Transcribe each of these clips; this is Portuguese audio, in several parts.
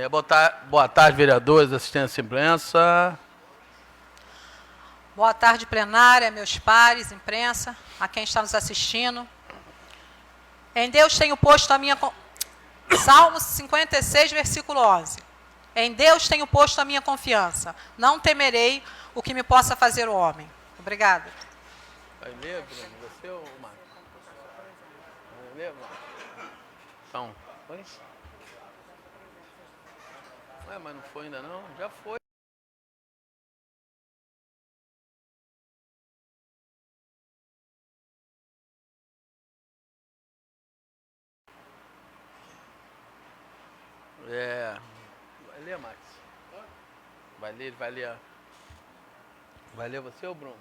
Boa tarde, vereadores, assistência à imprensa. Boa tarde, plenária, meus pares, imprensa, a quem está nos assistindo. Em Deus tenho posto a minha... Salmos 56, versículo 11. Em Deus tenho posto a minha confiança. Não temerei o que me possa fazer o homem. Obrigada. Vai ler, Bruno? Você ou o Marcos? Vai ler, Marcos? Então, foi? Ué, mas não foi ainda não? Já foi. Vai ler, Max? Vai ler, vai ler. Vai ler você ou Bruno?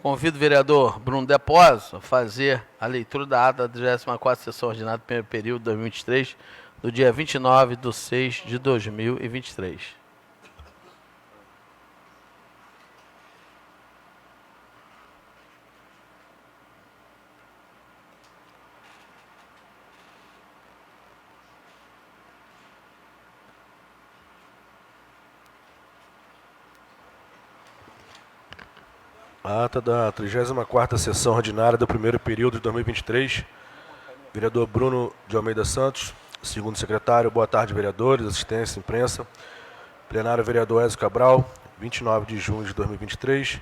Convido o vereador Bruno Depósito a fazer a leitura da ata da 24ª sessão ordinária do primeiro período de 2023, do dia 29/6/2023. A ata da 34ª sessão ordinária do primeiro período de 2023. Vereador Bruno de Almeida Santos, segundo secretário. Boa tarde, vereadores, assistência, imprensa. Plenário, vereador Ezio Cabral, 29 de junho de 2023.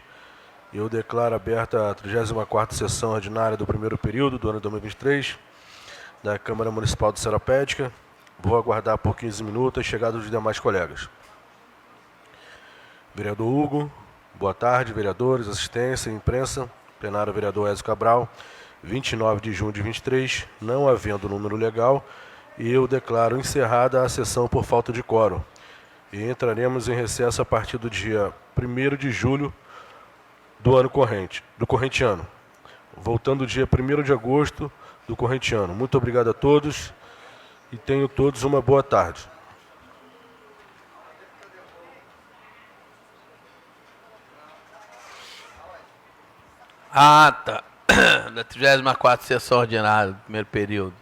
Eu declaro aberta a 34ª sessão ordinária do primeiro período do ano de 2023 da Câmara Municipal de Seropédica. Vou aguardar por 15 minutos a chegada dos demais colegas. Vereador Hugo. Boa tarde, vereadores, assistência, imprensa. Plenário, vereador Ezio Cabral, 29 de junho de 2023, não havendo número legal, e eu declaro encerrada a sessão por falta de quórum. E entraremos em recesso a partir do dia 1º de julho do ano corrente, do corrente ano, voltando dia 1º de agosto do corrente ano. Muito obrigado a todos e tenham todos uma boa tarde. A ata da 34ª sessão ordinária do primeiro período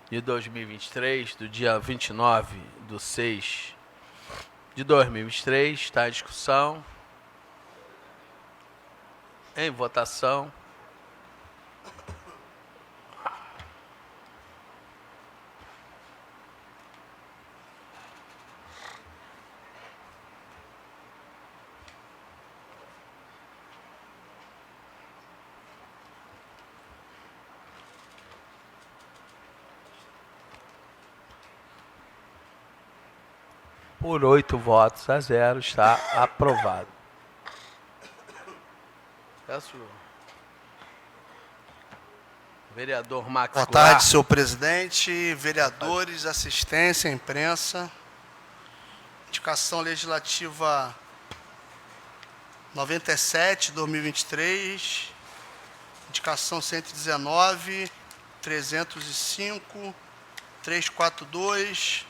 de 2023, do dia 29/6/2023, está em discussão, em votação. Por 8 votos a 0, está aprovado. Peço. Vereador Max Boa tarde, senhor presidente, vereadores, assistência, imprensa. Indicação legislativa 97/2023. Indicação 119, 305, 342...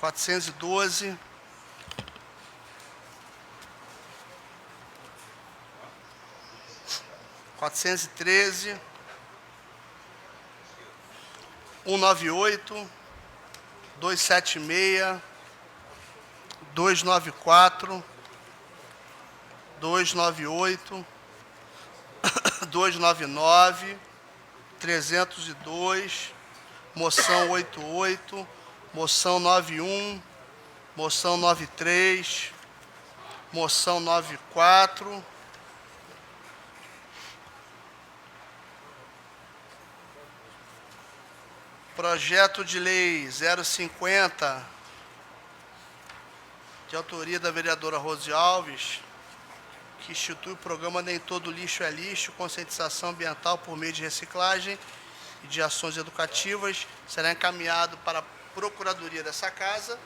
412, 413, 198, 276, 294, 298, 299, 302, moção 88, moção 91, moção 93, moção 94, projeto de lei 050, de autoria da vereadora Rose Alves, que institui o programa Nem Todo Lixo é Lixo, conscientização ambiental por meio de reciclagem e de ações educativas, será encaminhado para a Procuradoria dessa Casa,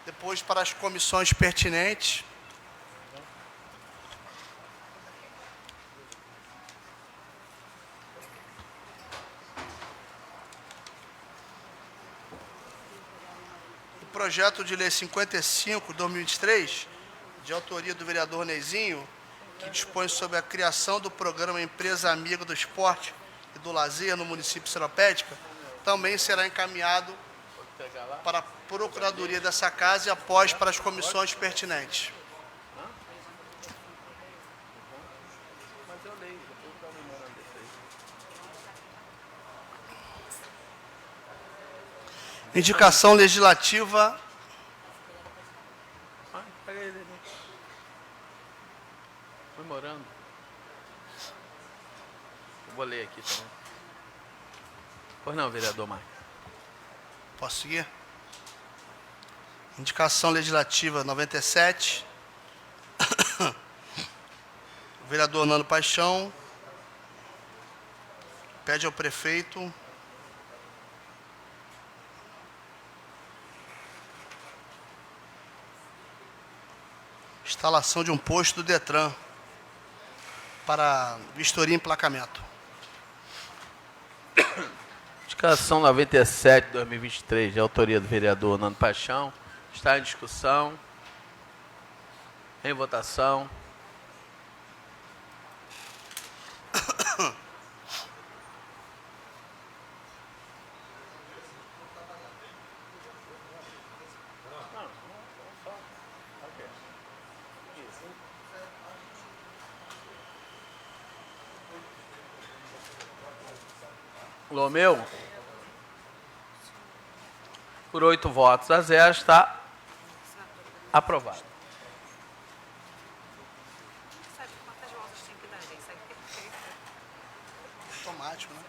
depois para as comissões pertinentes. O projeto de lei 55/2023, de autoria do vereador Neizinho, que dispõe sobre a criação do programa Empresa Amiga do Esporte e do Lazer no município Seropédica, também será encaminhado para a Procuradoria dessa Casa e após para as comissões pertinentes. Indicação legislativa. Memorando. Eu vou ler aqui também. Pois não, vereador Marcos. Posso seguir? Indicação legislativa 97. O vereador Nando Paixão pede ao prefeito instalação de um posto do Detran para vistoria e emplacamento. Indicação 97 de 2023, de autoria do vereador Nando Paixão, está em discussão, em votação. Lomeu, por 8 votos a 0, está aprovado. Sabe quantas voltas tem que dar, gente? Sabe perfeito. Automático, né?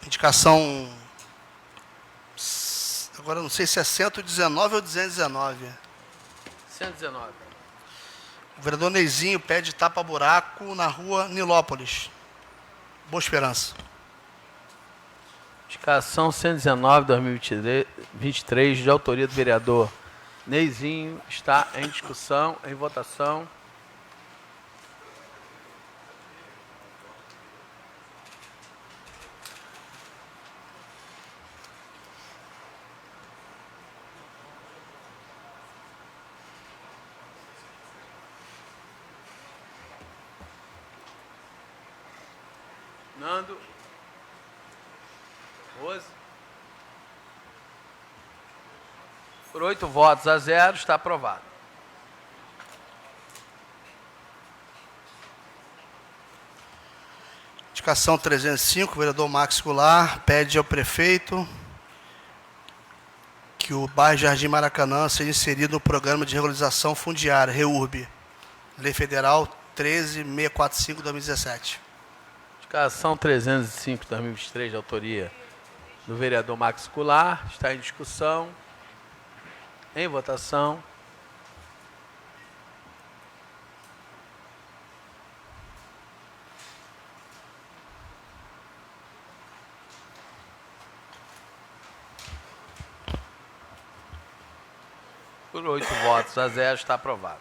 Indicação. Agora eu não sei se é 119 ou 219. 119. O vereador Neizinho pede tapa-buraco na rua Nilópolis. Boa Esperança. Indicação 119 de 2023, de autoria do vereador Neizinho, está em discussão, em votação. Nando. Rose. Por 8 votos a 0, está aprovado. Indicação 305, o vereador Max Goulart pede ao prefeito que o bairro Jardim Maracanã seja inserido no programa de regularização fundiária, REURB, Lei Federal 13645 de 2017. Indicação 305 de 2023, de autoria do vereador Max Goulart, está em discussão, em votação. Por 8 votos a 0, está aprovado.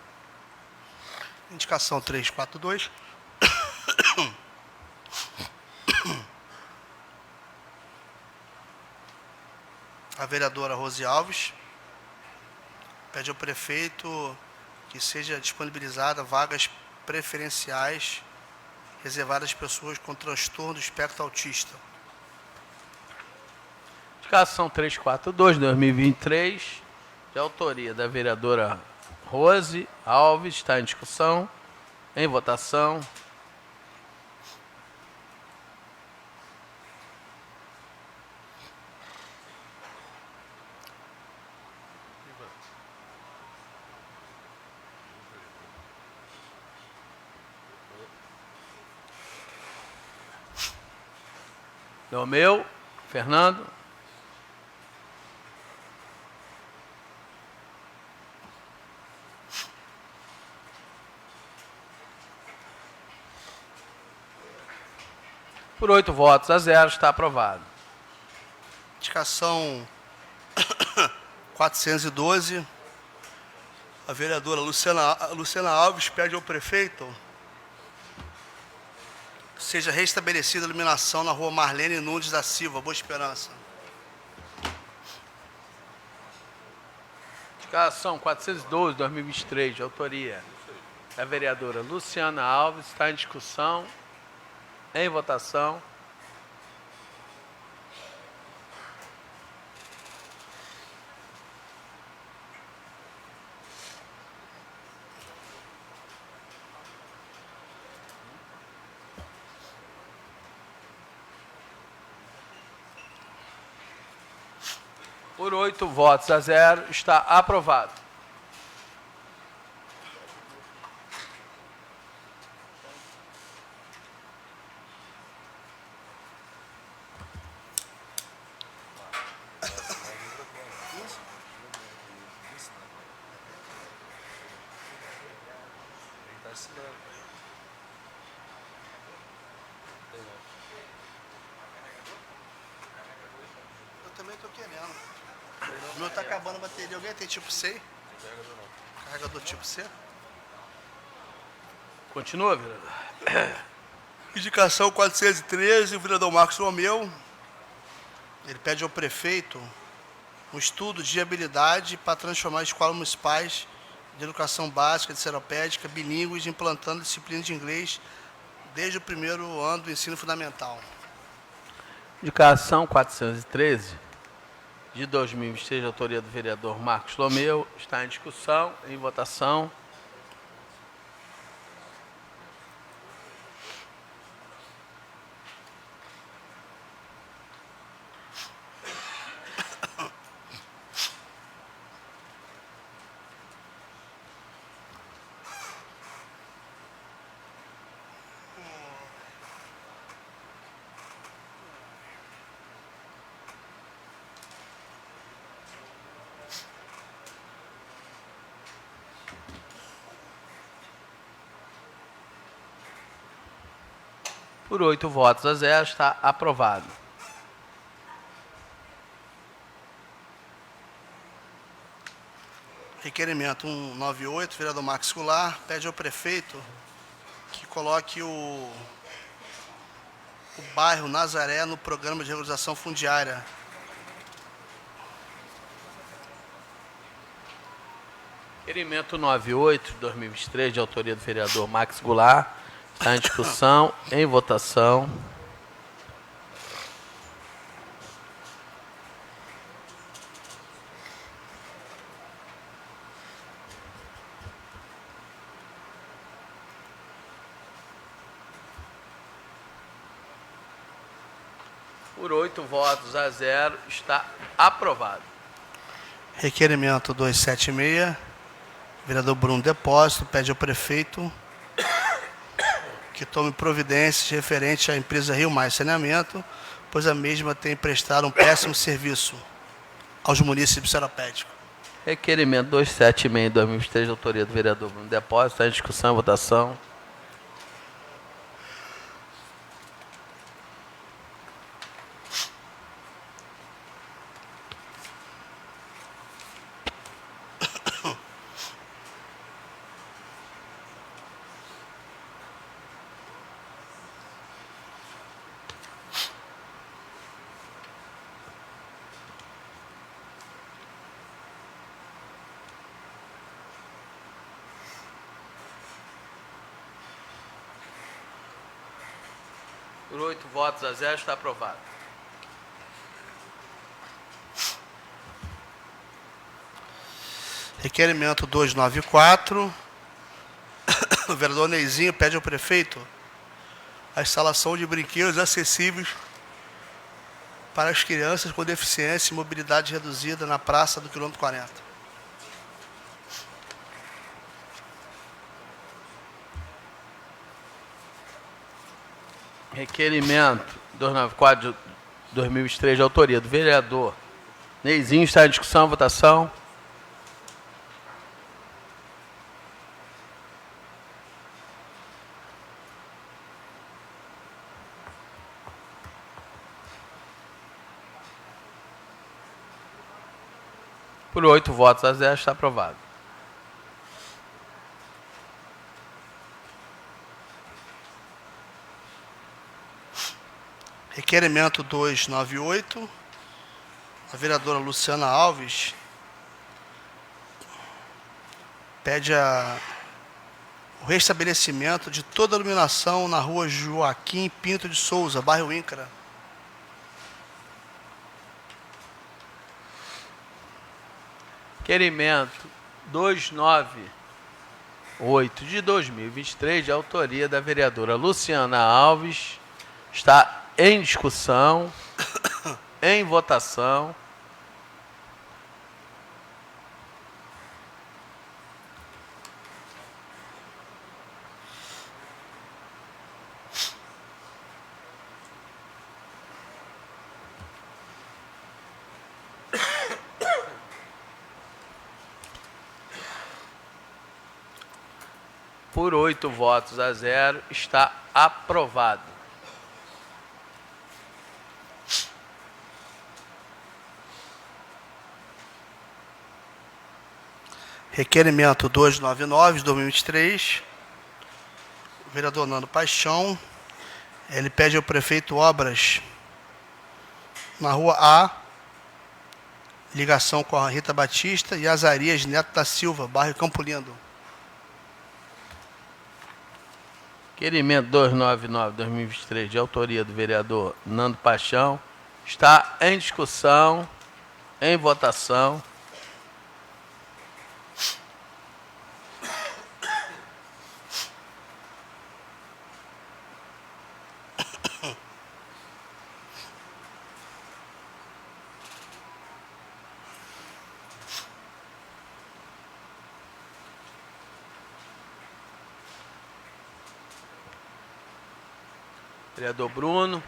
Indicação 342. A vereadora Rose Alves pede ao prefeito que seja disponibilizada vagas preferenciais reservadas às pessoas com transtorno do espectro autista. Indicação 342 de 2023, de autoria da vereadora Rose Alves, está em discussão, em votação. Lomeu, Fernando. Por 8 votos a 0, está aprovado. Indicação 412. A vereadora Luciana Alves pede ao prefeito seja restabelecida a iluminação na rua Marlene Nunes da Silva, Boa Esperança. Indicação 412/2023, de autoria da vereadora Luciana Alves, está em discussão, em votação. Por 8 votos a 0, está aprovado. Eu também estou querendo. O meu tá acabando a bateria. Alguém tem tipo C? Carregador tipo C? Continua, vereador. Indicação 413, o vereador Marcos Romeu. Ele pede ao prefeito um estudo de viabilidade para transformar escolas municipais de educação básica, de seropédica, bilíngues, implantando disciplina de inglês desde o primeiro ano do ensino fundamental. Indicação 413, de 2023, de autoria do vereador Marcos Romeu, está em discussão, em votação. Por 8 votos a 0, está aprovado. Requerimento 198, vereador Marcos Goulart, pede ao prefeito que coloque o bairro Nazaré no programa de regularização fundiária. Requerimento 98, de 2023, de autoria do vereador Marcos Goulart, está em discussão, em votação. Por 8 votos a 0, está aprovado. Requerimento 276, vereador Bruno Depósito, pede ao prefeito que tome providências referente à empresa Rio Mais Saneamento, pois a mesma tem prestado um péssimo serviço aos municípios seropédicos. Requerimento 276, 2023, de autoria do vereador Bruno Depósito, está em discussão, votação. Por 8 votos a 0, está aprovado. Requerimento 294, o vereador Neizinho pede ao prefeito a instalação de brinquedos acessíveis para as crianças com deficiência e mobilidade reduzida na praça do quilômetro 40. Requerimento 294 de 2023, de autoria do vereador Neizinho, está em discussão, votação. Por 8 votos a 0, está aprovado. Requerimento 298, a vereadora Luciana Alves pede o restabelecimento de toda a iluminação na rua Joaquim Pinto de Souza, bairro Incra. Requerimento 298 de 2023, de autoria da vereadora Luciana Alves, está em discussão, em votação. Por 8 votos a 0, está aprovado. Requerimento 299 de 2023, o vereador Nando Paixão, ele pede ao prefeito obras na rua A, ligação com a Rita Batista e Azarias Neto da Silva, bairro Campo Lindo. Requerimento 299/2023, de autoria do vereador Nando Paixão, está em discussão, em votação. Vereador Bruno.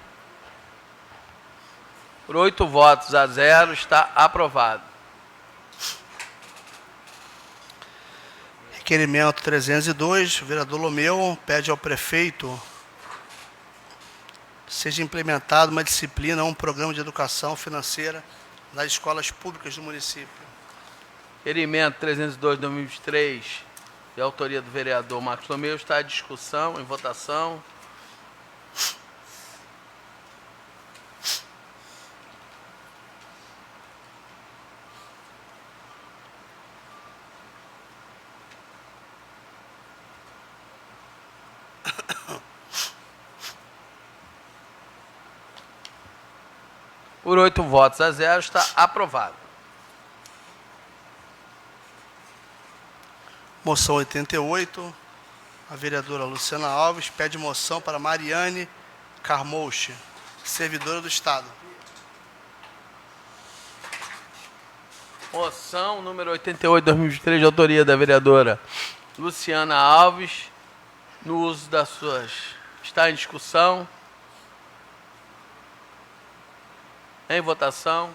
Por 8 votos a 0, está aprovado. Requerimento 302, o vereador Lomeu pede ao prefeito seja implementada uma disciplina ou um programa de educação financeira nas escolas públicas do município. Requerimento 302/2023, de autoria do vereador Marcos Lomeu, está em discussão, em votação. Por 8 votos a 0, está aprovado. Moção 88, a vereadora Luciana Alves pede moção para Mariane Carmouche, servidora do Estado. Moção número 88/2023, de autoria da vereadora Luciana Alves, no uso das suas... Está em discussão. Em votação.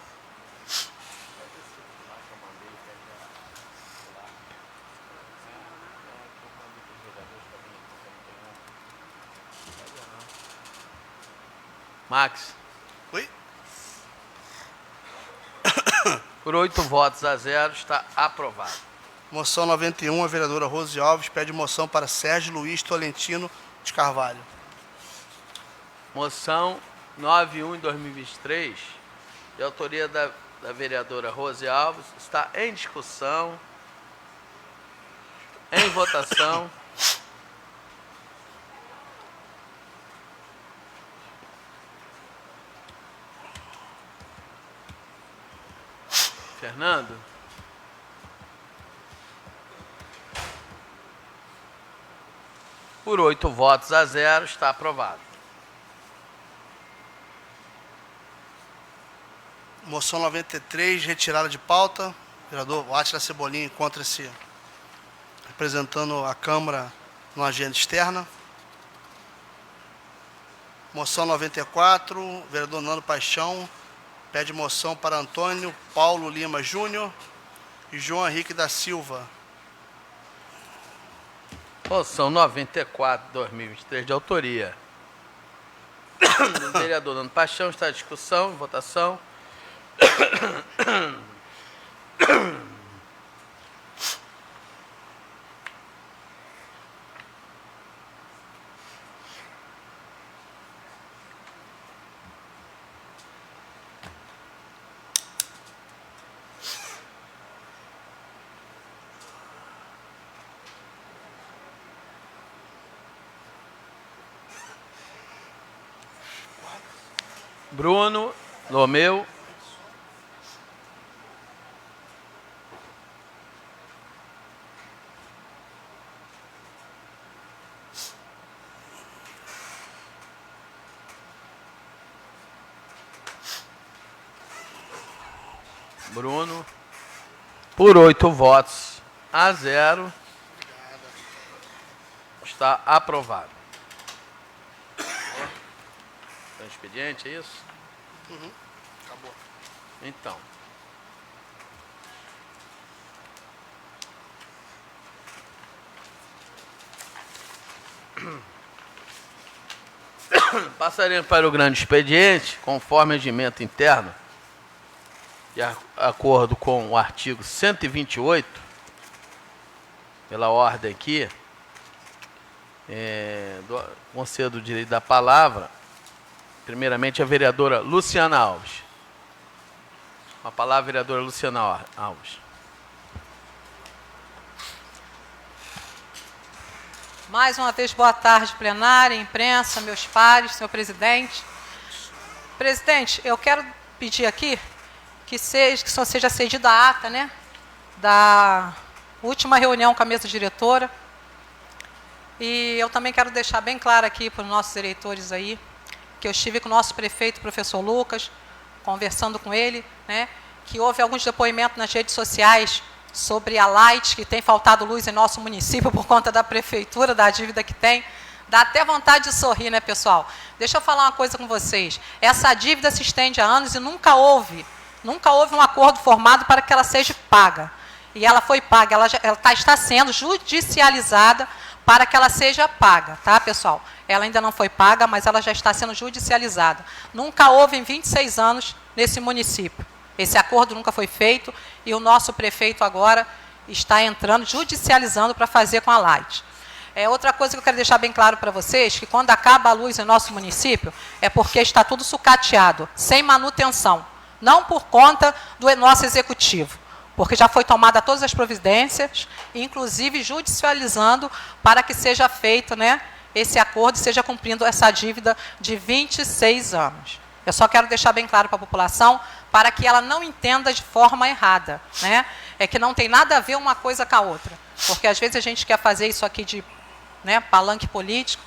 Max. Oi? Por 8 votos a 0, está aprovado. Moção 91, a vereadora Rose Alves pede moção para Sérgio Luiz Tolentino de Carvalho. Moção 91/2023, de autoria da vereadora Rose Alves, está em discussão, em votação. Fernando? Por 8 votos a 0, está aprovado. Moção 93, retirada de pauta. O vereador Átila Cebolinha encontra-se representando a Câmara numa agenda externa. Moção 94, o vereador Nando Paixão pede moção para Antônio Paulo Lima Júnior e João Henrique da Silva. Moção 94/2023, de autoria do vereador Nando Paixão, está em discussão, em votação. Bruno Lomeu. Bruno, por 8 votos a 0, está aprovado. Tá expediente, é isso? Acabou. Então. Passaremos para o grande expediente, conforme regimento interno, de acordo com o artigo 128, pela ordem aqui, concedo o direito da palavra, primeiramente a vereadora Luciana Alves. Com a palavra, vereadora Luciana Alves. Mais uma vez, boa tarde, plenária, imprensa, meus pares, senhor presidente. Presidente, eu quero pedir aqui que só seja cedida a ata, né, da última reunião com a mesa diretora. E eu também quero deixar bem claro aqui para os nossos eleitores aí, que eu estive com o nosso prefeito, professor Lucas, conversando com ele, né, que houve alguns depoimentos nas redes sociais sobre a Light, que tem faltado luz em nosso município por conta da prefeitura, da dívida que tem. Dá até vontade de sorrir, né, pessoal? Deixa eu falar uma coisa com vocês. Essa dívida se estende há anos e nunca houve um acordo formado para que ela seja paga. E ela foi paga, está sendo judicializada para que ela seja paga, tá, pessoal? Ela ainda não foi paga, mas ela já está sendo judicializada. Nunca houve em 26 anos nesse município. Esse acordo nunca foi feito e o nosso prefeito agora está entrando, judicializando para fazer com a Light. Outra coisa que eu quero deixar bem claro para vocês, que quando acaba a luz em nosso município, é porque está tudo sucateado, sem manutenção. Não por conta do nosso executivo, porque já foi tomada todas as providências, inclusive judicializando para que seja feito, né, esse acordo e seja cumprindo essa dívida de 26 anos. Eu só quero deixar bem claro para a população, para que ela não entenda de forma errada, né? É que não tem nada a ver uma coisa com a outra. Porque às vezes a gente quer fazer isso aqui de, né, palanque político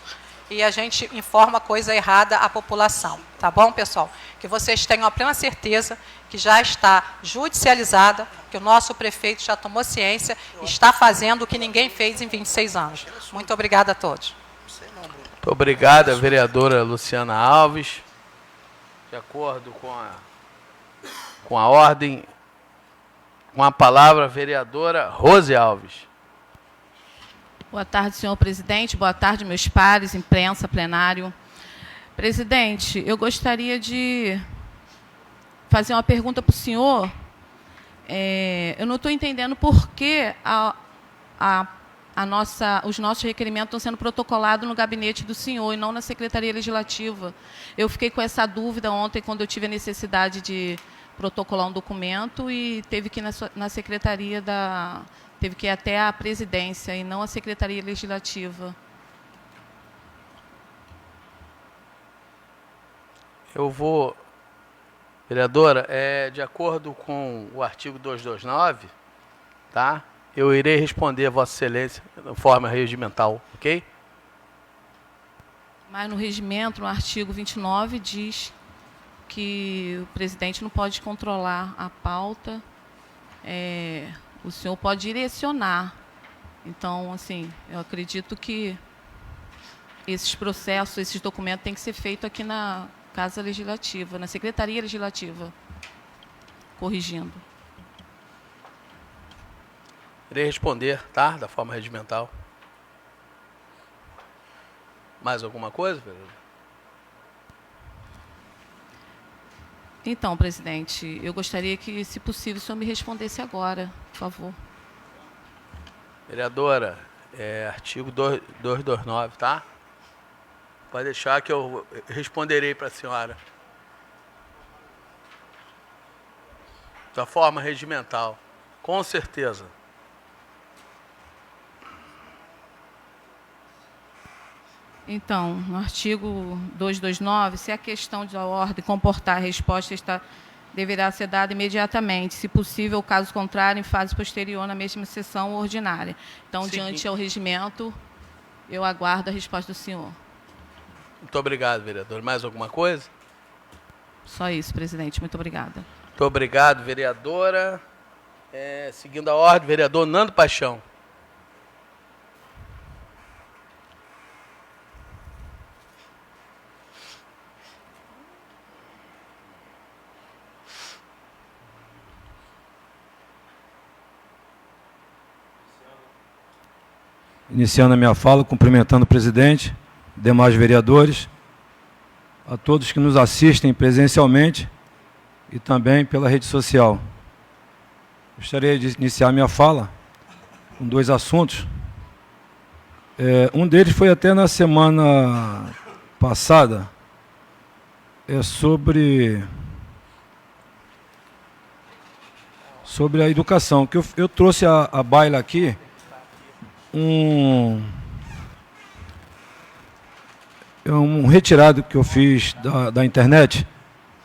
e a gente informa coisa errada à população. Tá bom, pessoal? Que vocês tenham a plena certeza que já está judicializada, que o nosso prefeito já tomou ciência e está fazendo o que ninguém fez em 26 anos. Muito obrigada a todos. Muito obrigado, vereadora Luciana Alves. De acordo com a ordem, com a palavra, a vereadora Rose Alves. Boa tarde, senhor presidente. Boa tarde, meus pares, imprensa, plenário. Presidente, eu gostaria de fazer uma pergunta para o senhor. Eu não estou entendendo por que os nossos requerimentos estão sendo protocolados no gabinete do senhor e não na Secretaria Legislativa. Eu fiquei com essa dúvida ontem, quando eu tive a necessidade de protocolar um documento e teve que ir na Secretaria teve que ir até a presidência e não a Secretaria Legislativa. Eu vou... Vereadora, de acordo com o artigo 229, tá? Eu irei responder a Vossa Excelência de forma regimental, ok? Mas no regimento, no artigo 29, diz que o presidente não pode controlar a pauta, o senhor pode direcionar. Então, assim, eu acredito que esses processos, esses documentos têm que ser feitos aqui na Casa Legislativa, na Secretaria Legislativa, corrigindo. Irei responder, tá? Da forma regimental. Mais alguma coisa, vereador? Então, presidente, eu gostaria que, se possível, o senhor me respondesse agora, por favor. Vereadora, artigo 229, tá? Pode deixar que eu responderei para a senhora. Da forma regimental, com certeza. Então, no artigo 229, se a questão de ordem comportar a resposta deverá ser dada imediatamente, se possível, caso contrário, em fase posterior, na mesma sessão ordinária. Então, Seguinte. diante ao regimento, eu aguardo a resposta do senhor. Muito obrigado, vereador. Mais alguma coisa? Só isso, presidente. Muito obrigada. Muito obrigado, vereadora. Seguindo a ordem, vereador Nando Paixão. Iniciando a minha fala, cumprimentando o presidente, demais vereadores, a todos que nos assistem presencialmente e também pela rede social. Gostaria de iniciar minha fala com 2 assuntos. Um deles foi até na semana passada, sobre a educação, que eu trouxe a baila aqui um retirado que eu fiz da internet,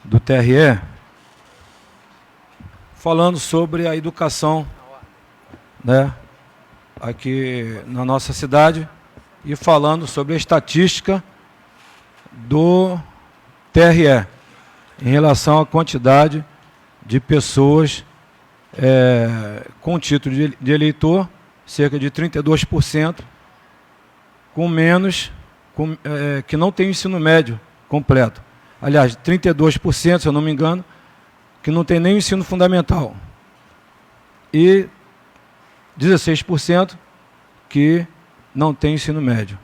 do TRE, falando sobre a educação, né, aqui na nossa cidade e falando sobre a estatística do TRE em relação à quantidade de pessoas com título de eleitor, cerca de 32%, que não tem ensino médio completo. Aliás, 32%, se eu não me engano, que não tem nem o ensino fundamental. E 16% que não tem ensino médio.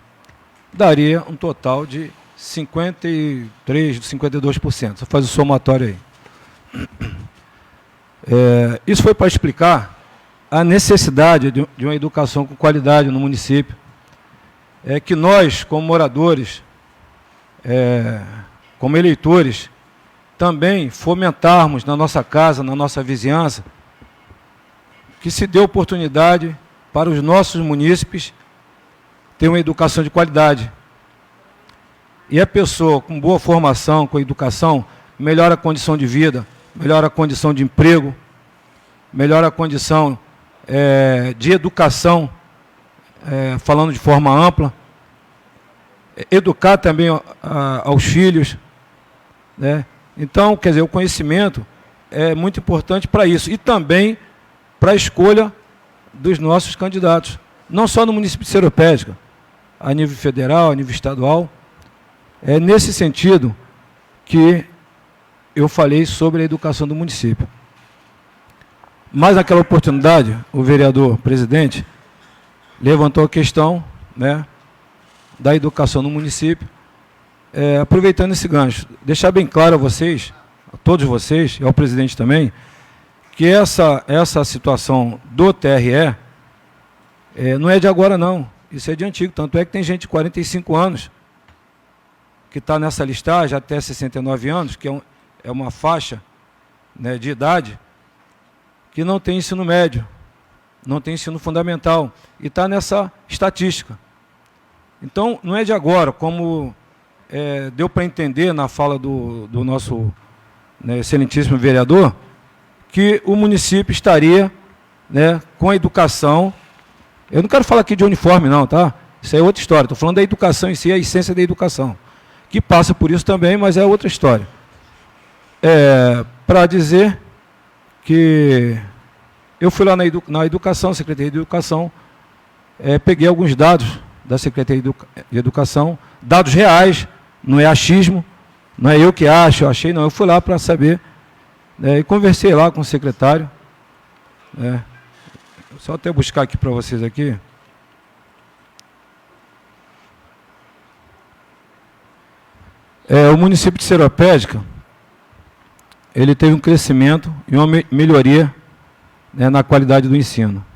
Daria um total de 53%, 52%. Só faz o somatório aí. Isso foi para explicar a necessidade de uma educação com qualidade no município. Que nós, como moradores, como eleitores, também fomentarmos na nossa casa, na nossa vizinhança, que se dê oportunidade para os nossos munícipes ter uma educação de qualidade. E a pessoa com boa formação, com educação, melhora a condição de vida, melhora a condição de emprego, melhora a condição de educação, falando de forma ampla, educar também aos filhos, né? Então, quer dizer, o conhecimento é muito importante para isso e também para a escolha dos nossos candidatos, não só no município de Seropédica, a nível federal, a nível estadual. É nesse sentido que eu falei sobre a educação do município. Mas naquela oportunidade, o vereador presidente levantou a questão, né, da educação no município, aproveitando esse gancho. Deixar bem claro a vocês, a todos vocês, e ao presidente também, que essa situação do TRE não é de agora não, isso é de antigo, tanto é que tem gente de 45 anos que está nessa listagem até 69 anos, que é uma faixa, né, de idade, que não tem ensino médio, não tem ensino fundamental, e está nessa estatística. Então, não é de agora, como deu para entender na fala do nosso, né, excelentíssimo vereador, que o município estaria, né, com a educação. Eu não quero falar aqui de uniforme não, tá? Isso é outra história, estou falando da educação em si, a essência da educação, que passa por isso também, mas é outra história. Para dizer que eu fui lá na educação, Secretaria de Educação, peguei alguns dados da Secretaria de Educação, dados reais, não é achismo, não é eu que acho, eu achei, não, eu fui lá para saber, e conversei lá com o secretário, só até buscar aqui para vocês aqui. O município de Seropédica, ele teve um crescimento e uma melhoria, né, na qualidade do ensino.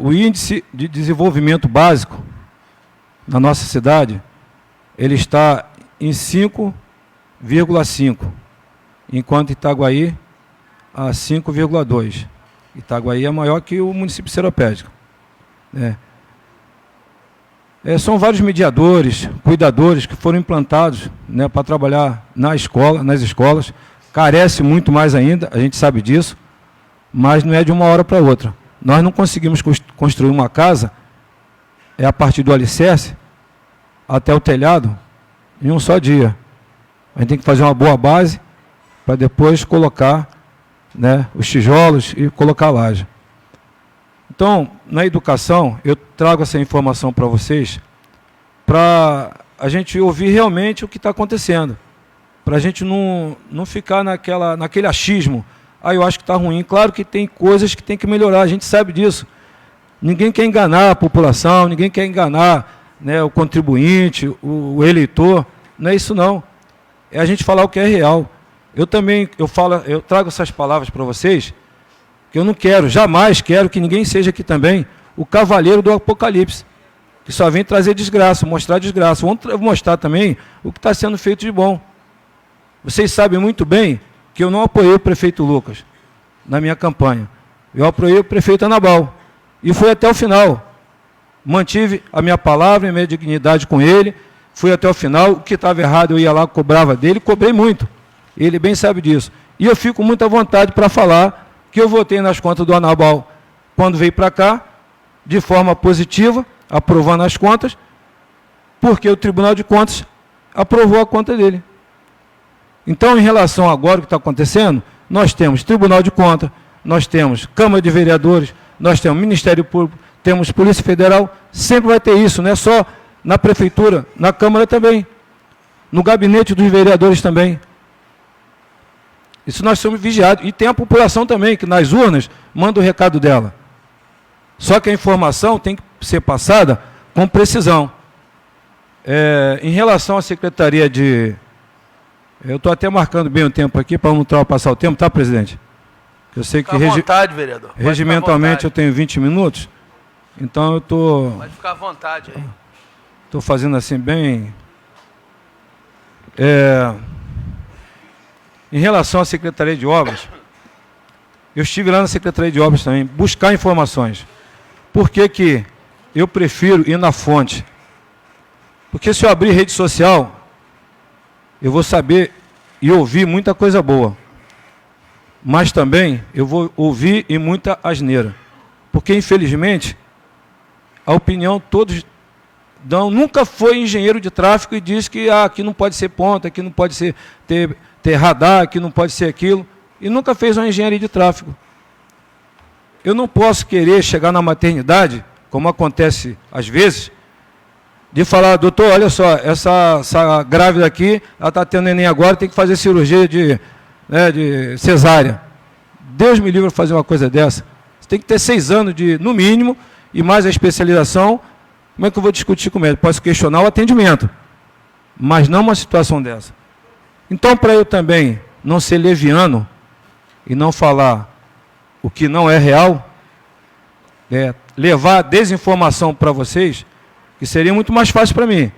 O índice de desenvolvimento básico na nossa cidade, ele está em 5,5, enquanto Itaguaí a 5,2. Itaguaí é maior que o município seropédico. São vários mediadores, cuidadores que foram implantados, né, para trabalhar nas escolas. Carece muito mais ainda, a gente sabe disso, mas não é de uma hora para outra. Nós não conseguimos construir uma casa a partir do alicerce até o telhado em um só dia. A gente tem que fazer uma boa base para depois colocar, né, os tijolos e colocar a laje. Então, na educação, eu trago essa informação para vocês, para a gente ouvir realmente o que está acontecendo, para a gente não ficar naquele achismo. Eu acho que está ruim. Claro que tem coisas que tem que melhorar, a gente sabe disso. Ninguém quer enganar a população, ninguém quer enganar, né, o contribuinte, o eleitor. Não é isso não. É a gente falar o que é real. Eu trago essas palavras para vocês, que eu não quero, jamais quero que ninguém seja aqui também o cavaleiro do apocalipse, que só vem trazer desgraça, mostrar desgraça. Vamos mostrar também o que está sendo feito de bom. Vocês sabem muito bem que eu não apoiei o prefeito Lucas na minha campanha. Eu apoiei o prefeito Anabal. E fui até o final. Mantive a minha palavra e a minha dignidade com ele. Fui até o final. O que estava errado eu ia lá, cobrava dele. Cobrei muito. Ele bem sabe disso. E eu fico com muita vontade para falar que eu votei nas contas do Anabal quando veio para cá, de forma positiva, aprovando as contas, porque o Tribunal de Contas aprovou a conta dele. Então, em relação agora ao que está acontecendo, nós temos Tribunal de Contas, nós temos Câmara de Vereadores, nós temos Ministério Público, temos Polícia Federal, sempre vai ter isso, não é só na Prefeitura, na Câmara também, no gabinete dos vereadores também. Isso nós somos vigiados. E tem a população também, que nas urnas manda o recado dela. Só que a informação tem que ser passada com precisão. Em relação à Secretaria de... Eu estou até marcando bem o tempo aqui, para não ultrapassar o tempo, tá, presidente? Eu sei que... Fica à vontade, vereador. Regimentalmente eu tenho 20 minutos, então eu estou... Pode ficar à vontade aí. Estou fazendo assim bem... Em relação à Secretaria de Obras, eu estive lá na Secretaria de Obras também, buscar informações. Por que que eu prefiro ir na fonte? Porque se eu abrir rede social, eu vou saber e ouvir muita coisa boa. Mas também eu vou ouvir e muita asneira. Porque, infelizmente, a opinião todos dão. Nunca foi engenheiro de tráfego e diz que aqui não pode ser ponta, aqui não pode ser ter radar, aqui não pode ser aquilo. E nunca fez uma engenharia de tráfego. Eu não posso querer chegar na maternidade, como acontece às vezes, de falar, doutor, olha só, essa grávida aqui, ela está tendo neném agora, tem que fazer cirurgia de cesárea. Deus me livre de fazer uma coisa dessa. Você tem que ter 6 anos, no mínimo, e mais a especialização. Como é que eu vou discutir com o médico? Posso questionar o atendimento, mas não uma situação dessa. Então, para eu também não ser leviano e não falar o que não é real, levar desinformação para vocês, que seria muito mais fácil para mim,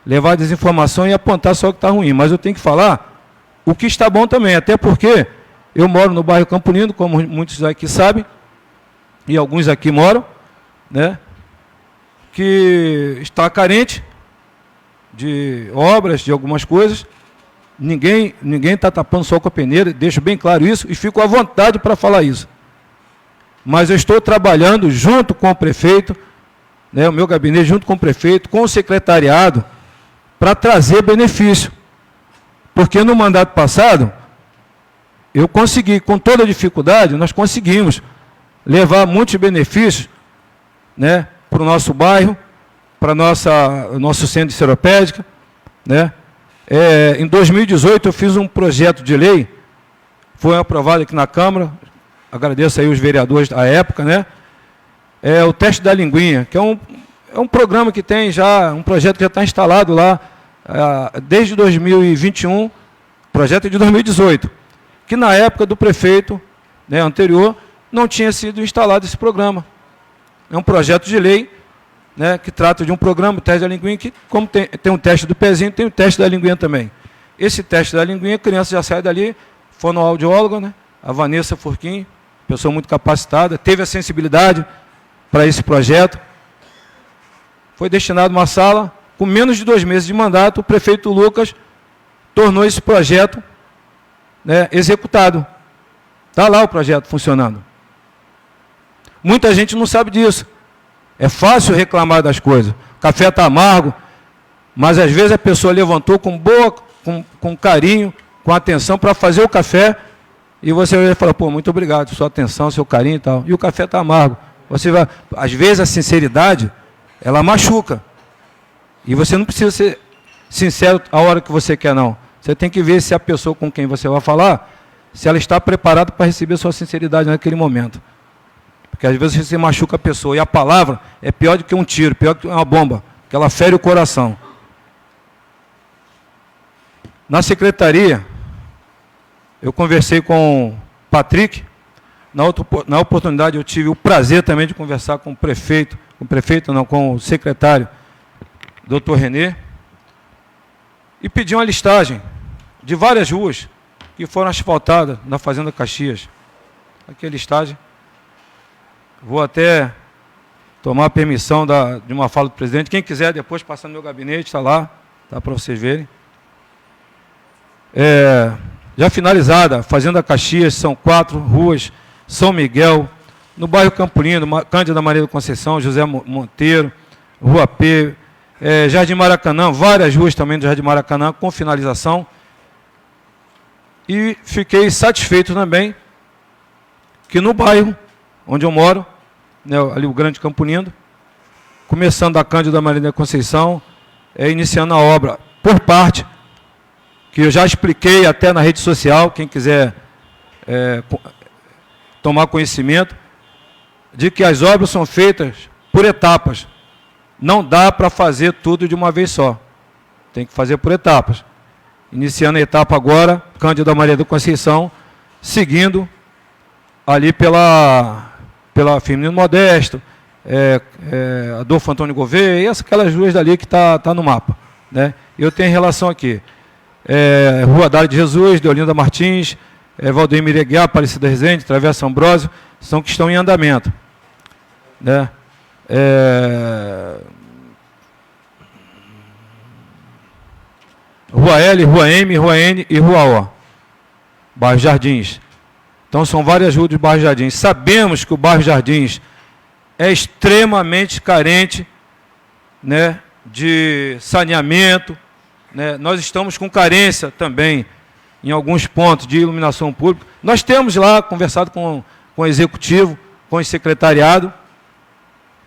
levar desinformação e apontar só o que está ruim, mas eu tenho que falar o que está bom também, até porque eu moro no bairro Campo Lindo, como muitos aqui sabem, e alguns aqui moram, né, que está carente de obras, de algumas coisas. Ninguém está tapando sol com a peneira, deixo bem claro isso, e fico à vontade para falar isso. Mas eu estou trabalhando junto com o prefeito, né, o meu gabinete junto com o prefeito, com o secretariado, para trazer benefício. Porque no mandato passado, eu consegui, com toda dificuldade, nós conseguimos levar muitos benefícios, né, para o nosso bairro, para o nosso centro de seropédica, né. Em 2018 eu fiz um projeto de lei, foi aprovado aqui na Câmara, agradeço aí os vereadores da época, né? O teste da linguinha, que é um programa que tem já, um projeto que já está instalado lá desde 2021, projeto de 2018, que na época do prefeito, né, anterior, não tinha sido instalado esse programa. É um projeto de lei, né, que trata de um programa, o teste da linguinha, que como tem um teste do pezinho, tem o teste da linguinha também. Esse teste da linguinha, a criança já sai dali, fonoaudióloga, né, a Vanessa Furquim, pessoa muito capacitada, teve a sensibilidade para esse projeto. Foi destinado uma sala, com menos de 2 meses de mandato, o prefeito Lucas tornou esse projeto, né, executado. Está lá o projeto funcionando. Muita gente não sabe disso. É fácil reclamar das coisas. O café está amargo, mas às vezes a pessoa levantou com carinho, com atenção para fazer o café, e você vai falar, pô, muito obrigado, sua atenção, seu carinho e tal. E o café está amargo. Você vai, às vezes a sinceridade, ela machuca. E você não precisa ser sincero a hora que você quer, não. Você tem que ver se a pessoa com quem você vai falar, se ela está preparada para receber sua sinceridade naquele momento. Porque às vezes você machuca a pessoa, e a palavra é pior do que um tiro, pior do que uma bomba, que ela fere o coração. Na secretaria, eu conversei com o Patrick. Na oportunidade, eu tive o prazer também de conversar com com o secretário, Dr. Renê, e pedi uma listagem de várias ruas que foram asfaltadas na Fazenda Caxias. Aqui a listagem. Vou até tomar permissão de uma fala do presidente. Quem quiser depois passar no meu gabinete, está lá, tá, para vocês verem. Já finalizada, Fazenda Caxias, são 4 ruas, São Miguel, no bairro Campo Lindo, Cândida Maria da Conceição, José Monteiro, Rua P, Jardim Maracanã, várias ruas também do Jardim Maracanã, com finalização. E fiquei satisfeito também que no bairro onde eu moro, né, ali o Grande Campo Lindo, começando da Cândida Maria da Conceição, iniciando a obra por parte, que eu já expliquei até na rede social, quem quiser tomar conhecimento, de que as obras são feitas por etapas. Não dá para fazer tudo de uma vez só. Tem que fazer por etapas. Iniciando a etapa agora, Cândida Maria da Conceição, seguindo ali pela Firmino Modesto, Adolfo Antônio Gouveia, e aquelas ruas dali que tá no mapa, né? Eu tenho em relação aqui, Rua Dário de Jesus, Deolinda Martins, Valdemir Aguiar, Aparecida Rezende, Travessa Ambrósio, são que estão em andamento, né? Rua L, Rua M, Rua N e Rua O, bairro Jardins. Então são várias ruas de bairro Jardins. Sabemos que o bairro Jardins é extremamente carente, né, de saneamento, né? Nós estamos com carência também em alguns pontos de iluminação pública. Nós temos lá conversado com o executivo, com o secretariado.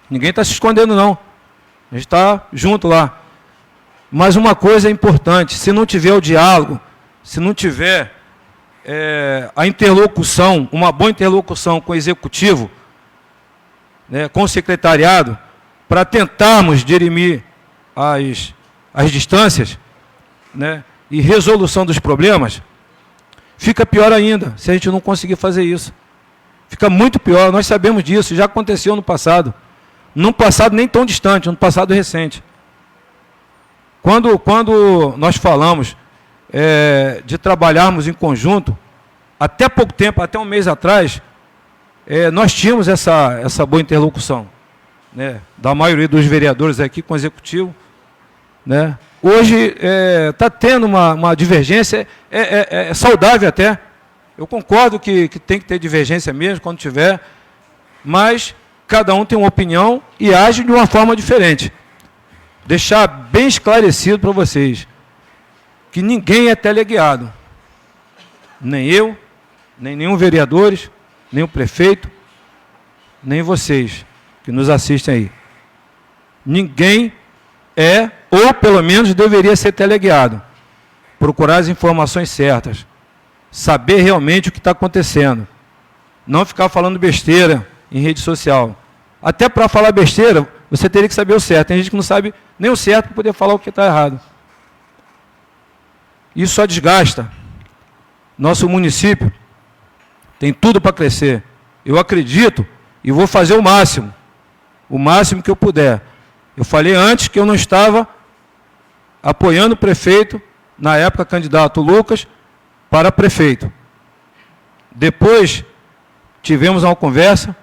Ninguém está se escondendo, não. A gente está junto lá. Mas uma coisa é importante, se não tiver o diálogo, se não tiver a interlocução, uma boa interlocução com o executivo, né, com o secretariado, para tentarmos dirimir as distâncias, né, e resolução dos problemas, fica pior ainda, se a gente não conseguir fazer isso. Fica muito pior, nós sabemos disso, já aconteceu no passado. Num passado nem tão distante, no passado recente. Quando nós falamos de trabalharmos em conjunto, até pouco tempo, até um mês atrás, nós tínhamos essa boa interlocução, né, da maioria dos vereadores aqui com o executivo, né. Hoje está tendo uma divergência, saudável até. Eu concordo que tem que ter divergência mesmo, quando tiver, mas cada um tem uma opinião e age de uma forma diferente. Deixar bem esclarecido para vocês que ninguém é teleguiado. Nem eu, nem nenhum vereadores, nem o prefeito, nem vocês que nos assistem aí. Ninguém ou pelo menos deveria ser teleguiado. Procurar as informações certas. Saber realmente o que está acontecendo. Não ficar falando besteira em rede social. Até para falar besteira, você teria que saber o certo. Tem gente que não sabe nem o certo para poder falar o que está errado. Isso só desgasta. Nosso município tem tudo para crescer. Eu acredito e vou fazer o máximo que eu puder. Eu falei antes que eu não estava apoiando o prefeito, na época candidato Lucas, para prefeito. Depois tivemos uma conversa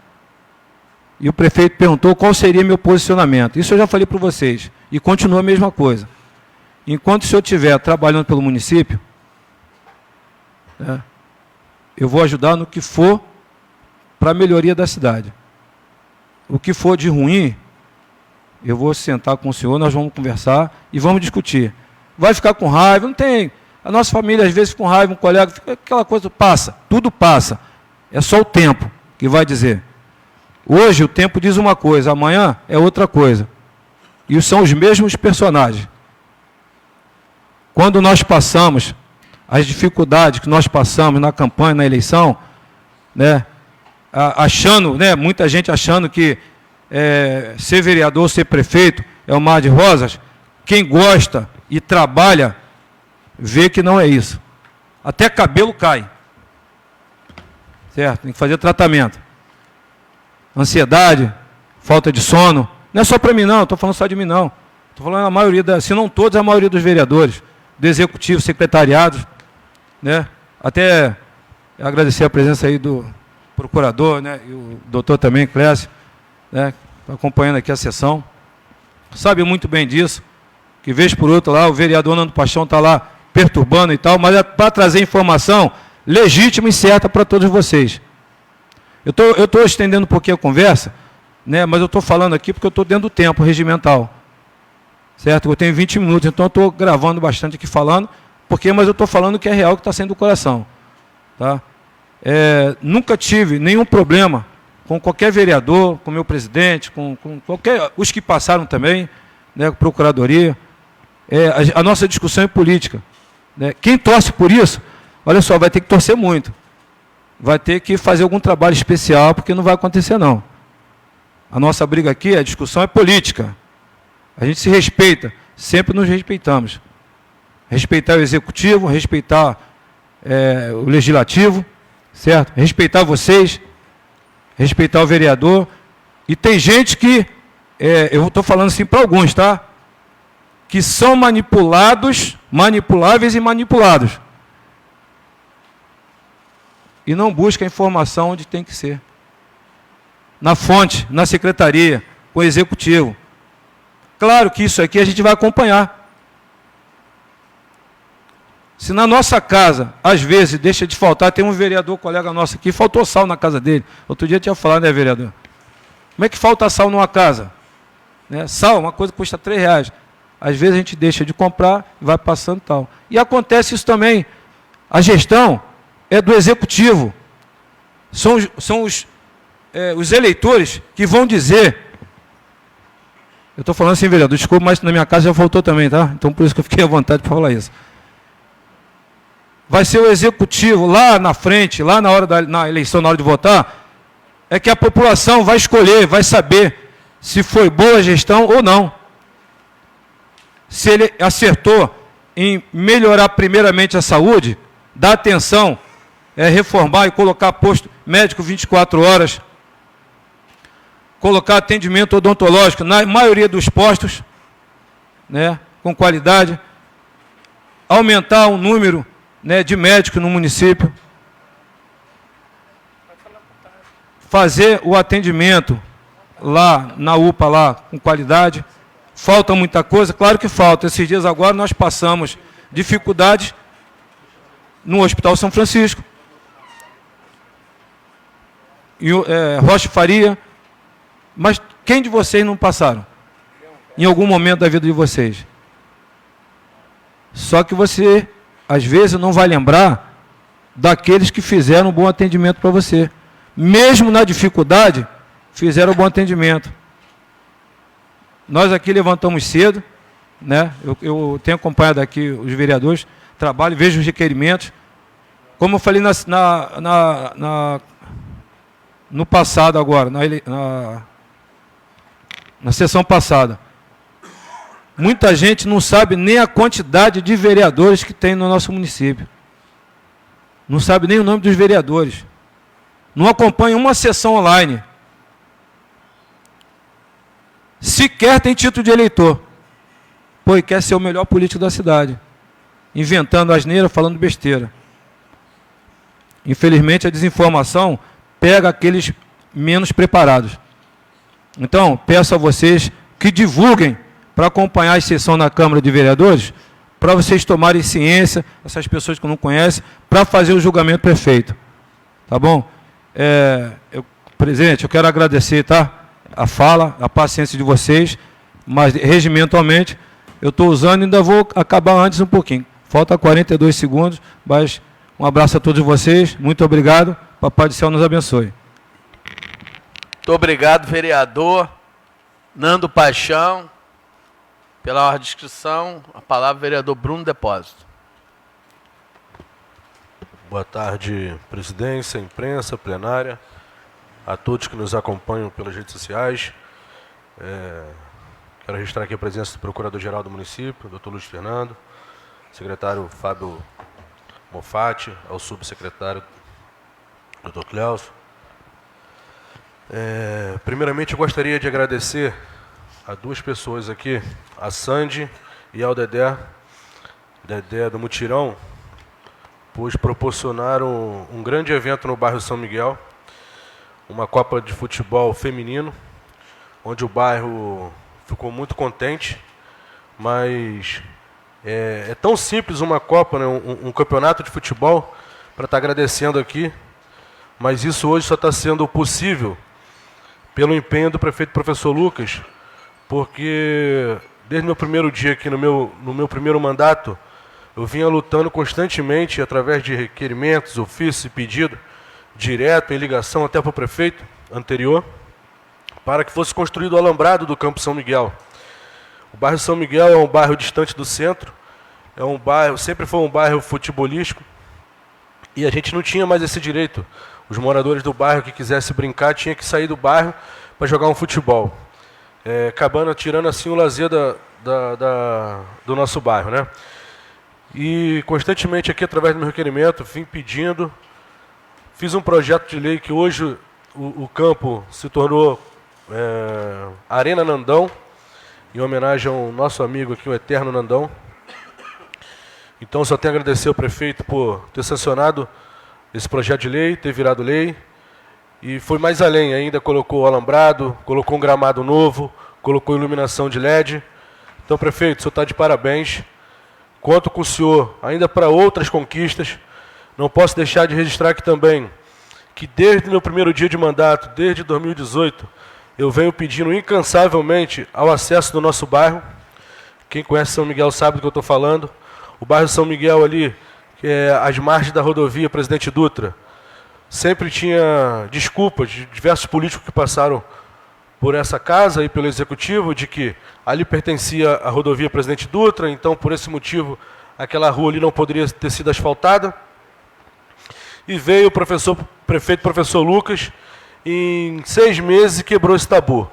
e o prefeito perguntou qual seria meu posicionamento. Isso eu já falei para vocês e continua a mesma coisa. Enquanto o senhor estiver trabalhando pelo município, né, eu vou ajudar no que for para a melhoria da cidade. O que for de ruim, eu vou sentar com o senhor, nós vamos conversar e vamos discutir. Vai ficar com raiva, não tem. A nossa família às vezes fica com raiva, um colega, aquela coisa passa, tudo passa. É só o tempo que vai dizer. Hoje o tempo diz uma coisa, amanhã é outra coisa. E são os mesmos personagens. Quando nós passamos as dificuldades que nós passamos na campanha, na eleição, né, achando, né, muita gente achando que ser vereador, ser prefeito é um mar de rosas, quem gosta e trabalha vê que não é isso. Até cabelo cai. Certo? Tem que fazer tratamento. Ansiedade, falta de sono. Não é só para mim não, estou falando só de mim não. Estou falando a maioria, se não todos, a maioria dos vereadores, do executivo, secretariados, né? Até agradecer a presença aí do procurador, né? E o doutor também, Clécio, né? Acompanhando aqui a sessão. Sabe muito bem disso, que vez por outra lá, o vereador Nando Paixão está lá perturbando e tal, mas é para trazer informação legítima e certa para todos vocês. Eu estou estendendo um pouquinho a conversa, né, mas eu estou falando aqui porque eu estou dentro do tempo regimental. Certo? Eu tenho 20 minutos, então eu estou gravando bastante aqui falando, mas eu estou falando que é real, que está saindo do coração. Tá? Nunca tive nenhum problema com qualquer vereador, com meu presidente, com qualquer, os que passaram também, né, com a procuradoria. A nossa discussão é política. Né? Quem torce por isso, olha só, vai ter que torcer muito. Vai ter que fazer algum trabalho especial, porque não vai acontecer não. A nossa briga aqui, a discussão é política. A gente se respeita, sempre nos respeitamos. Respeitar o executivo, respeitar o legislativo, certo? Respeitar vocês, respeitar o vereador. E tem gente que, eu estou falando assim para alguns, tá? Que são manipulados, manipuláveis e manipulados. E não busca a informação onde tem que ser. Na fonte, na secretaria, com o executivo. Claro que isso aqui a gente vai acompanhar. Se na nossa casa, às vezes, deixa de faltar, tem um vereador, colega nosso aqui, faltou sal na casa dele. Outro dia eu tinha falado, né, vereador? Como é que falta sal numa casa? Né? Sal, uma coisa que custa R$3. Às vezes a gente deixa de comprar e vai passando tal. E acontece isso também. A gestão é do executivo. São os eleitores que vão dizer. Eu estou falando assim, vereador, desculpa, mas na minha casa já faltou também, tá? Então por isso que eu fiquei à vontade para falar isso. Vai ser o executivo lá na frente, lá na eleição, na hora de votar, é que a população vai escolher, vai saber se foi boa a gestão ou não. Se ele acertou em melhorar primeiramente a saúde, dar atenção, reformar e colocar posto médico 24 horas, colocar atendimento odontológico na maioria dos postos, né, com qualidade, aumentar o número, né, de médicos no município, fazer o atendimento lá na UPA lá com qualidade. Falta muita coisa? Claro que falta. Esses dias agora nós passamos dificuldades no Hospital São Francisco, Rocha Faria. Mas quem de vocês não passaram? Em algum momento da vida de vocês. Só que você, às vezes, não vai lembrar daqueles que fizeram um bom atendimento para você. Mesmo na dificuldade, fizeram um bom atendimento. Nós aqui levantamos cedo, né? Eu tenho acompanhado aqui os vereadores, trabalho, vejo os requerimentos. Como eu falei no passado agora, na sessão passada, muita gente não sabe nem a quantidade de vereadores que tem no nosso município. Não sabe nem o nome dos vereadores. Não acompanha uma sessão online. Sequer tem título de eleitor. Pô, e quer ser o melhor político da cidade. Inventando asneira, falando besteira. Infelizmente, a desinformação pega aqueles menos preparados. Então, peço a vocês que divulguem para acompanhar a sessão na Câmara de Vereadores, para vocês tomarem ciência, essas pessoas que não conhecem, para fazer o julgamento perfeito. Tá bom? Presidente, eu quero agradecer, tá? A fala, a paciência de vocês, mas regimentalmente eu estou usando e ainda vou acabar antes um pouquinho. Falta 42 segundos, mas um abraço a todos vocês, muito obrigado, Papai do Céu nos abençoe. Muito obrigado, vereador Nando Paixão, pela ordem de inscrição. A palavra, vereador Bruno Depósito. Boa tarde, presidência, imprensa, plenária, a todos que nos acompanham pelas redes sociais. Quero registrar aqui a presença do Procurador-Geral do município, Dr. Luiz Fernando, secretário Fábio Mofatti, ao subsecretário Dr. Cléucio. Primeiramente, eu gostaria de agradecer a duas pessoas aqui, a Sandy e ao Dedé do Mutirão, pois proporcionaram um grande evento no bairro São Miguel, uma Copa de Futebol feminino, onde o bairro ficou muito contente, mas é tão simples uma Copa, né, um campeonato de futebol, para estar agradecendo aqui, mas isso hoje só está sendo possível pelo empenho do prefeito professor Lucas, porque desde o meu primeiro dia aqui no meu primeiro mandato, eu vinha lutando constantemente, através de requerimentos, ofícios e pedido, direto, em ligação até para o prefeito anterior, para que fosse construído o alambrado do Campo São Miguel. O bairro São Miguel é um bairro distante do centro, sempre foi um bairro futebolístico, e a gente não tinha mais esse direito. Os moradores do bairro que quisessem brincar tinham que sair do bairro para jogar um futebol, acabando tirando assim o lazer do nosso bairro, né? E constantemente aqui, através do meu requerimento, vim pedindo, fiz um projeto de lei que hoje o campo se tornou Arena Nandão, em homenagem ao nosso amigo aqui, o eterno Nandão. Então, só tenho a agradecer ao prefeito por ter sancionado esse projeto de lei, ter virado lei, e foi mais além ainda, colocou o alambrado, colocou um gramado novo, colocou iluminação de LED. Então, prefeito, o senhor está de parabéns. Conto com o senhor ainda para outras conquistas. Não posso deixar de registrar aqui também que desde o meu primeiro dia de mandato, desde 2018, eu venho pedindo incansavelmente ao acesso do nosso bairro. Quem conhece São Miguel sabe do que eu estou falando. O bairro São Miguel ali, que é às margens da rodovia Presidente Dutra, sempre tinha desculpas de diversos políticos que passaram por essa casa e pelo Executivo, de que ali pertencia à rodovia Presidente Dutra, então, por esse motivo, aquela rua ali não poderia ter sido asfaltada. E veio o prefeito professor Lucas, em 6 meses, e quebrou esse tabu.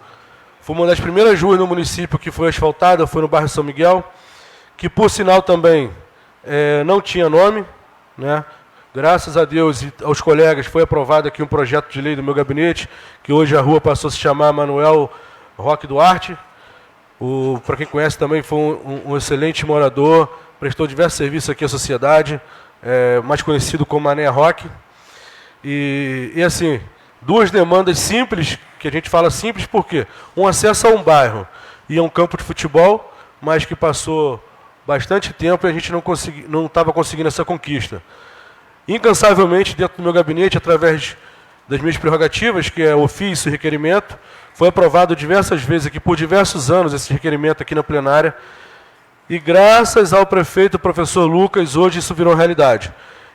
Foi uma das primeiras ruas no município que foi asfaltada, foi no bairro São Miguel, que, por sinal, também não tinha nome, né? Graças a Deus e aos colegas, foi aprovado aqui um projeto de lei do meu gabinete, que hoje a rua passou a se chamar Manuel Roque Duarte. Para quem conhece também, foi um excelente morador, prestou diversos serviços aqui à sociedade, mais conhecido como Mané Roque. E assim, duas demandas simples, que a gente fala simples porque um acesso a um bairro e a um campo de futebol, mas que passou bastante tempo e a gente não estava conseguindo essa conquista. Incansavelmente, dentro do meu gabinete, através das minhas prerrogativas, que é ofício e requerimento, foi aprovado diversas vezes aqui, por diversos anos, esse requerimento aqui na plenária. E graças ao prefeito, professor Lucas, hoje isso virou realidade.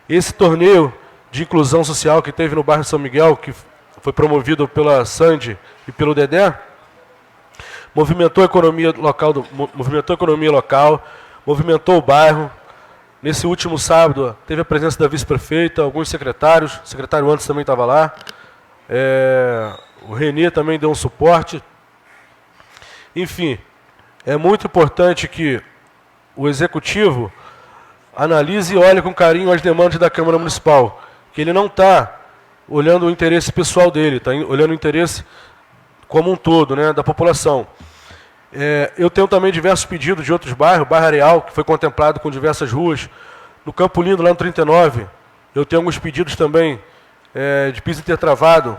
Esse torneio de inclusão social que teve no bairro São Miguel, que foi promovido pela Sandy e pelo Dedé, movimentou a economia local, movimentou o bairro. Nesse último sábado, teve a presença da vice-prefeita, alguns secretários, o secretário Anderson também estava lá, o Renê também deu um suporte. Enfim, é muito importante que o Executivo analise e olhe com carinho as demandas da Câmara Municipal, que ele não está olhando o interesse pessoal dele, está olhando o interesse como um todo, né, da população. Eu tenho também diversos pedidos de outros bairros, bairro Areal, que foi contemplado com diversas ruas. No Campo Lindo, lá no 39, eu tenho alguns pedidos também de piso intertravado,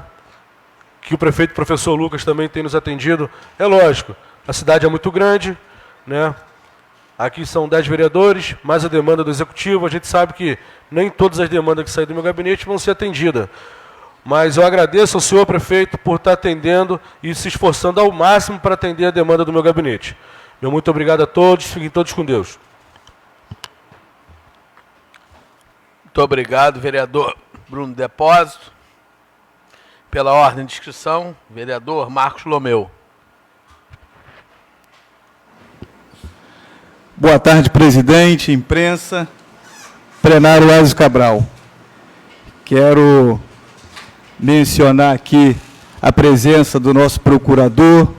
que o prefeito professor Lucas também tem nos atendido. É lógico, a cidade é muito grande, né? Aqui são 10 vereadores, mais a demanda do executivo. A gente sabe que nem todas as demandas que saem do meu gabinete vão ser atendidas. Mas eu agradeço ao senhor prefeito por estar atendendo e se esforçando ao máximo para atender a demanda do meu gabinete. Meu muito obrigado a todos, fiquem todos com Deus. Muito obrigado, vereador Bruno Depósito. Pela ordem de inscrição, vereador Marcos Lomeu. Boa tarde, presidente, imprensa, plenário Ázio Cabral. Quero mencionar aqui a presença do nosso procurador,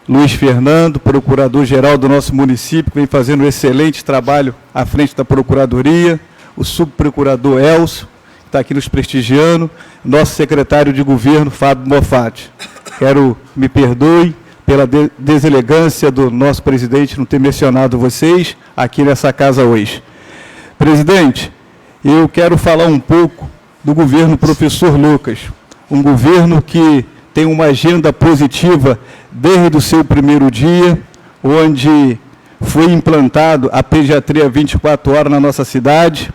Luiz Fernando, procurador-geral do nosso município, que vem fazendo um excelente trabalho à frente da Procuradoria, o subprocurador Elcio, que está aqui nos prestigiando, nosso secretário de governo, Fábio Moffatti. Quero, me perdoe, pela deselegância do nosso presidente não ter mencionado vocês aqui nessa casa hoje. Presidente, eu quero falar um pouco do governo professor Lucas, um governo que tem uma agenda positiva desde o seu primeiro dia, onde foi implantado a pediatria 24 horas na nossa cidade,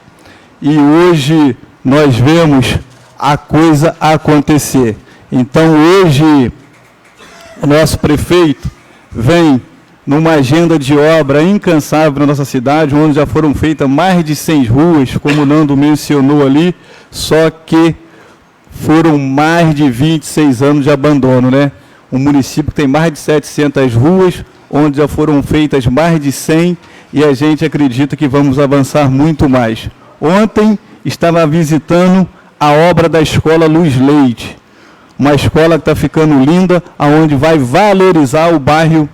e hoje nós vemos a coisa acontecer. Então, hoje, o nosso prefeito vem numa agenda de obra incansável na nossa cidade, onde já foram feitas mais de 100 ruas, como o Nando mencionou ali, só que foram mais de 26 anos de abandono, né? Um município que tem mais de 700 ruas, onde já foram feitas mais de 100, e a gente acredita que vamos avançar muito mais. Ontem estava visitando a obra da escola Luz Leite, uma escola que está ficando linda, aonde vai valorizar o bairro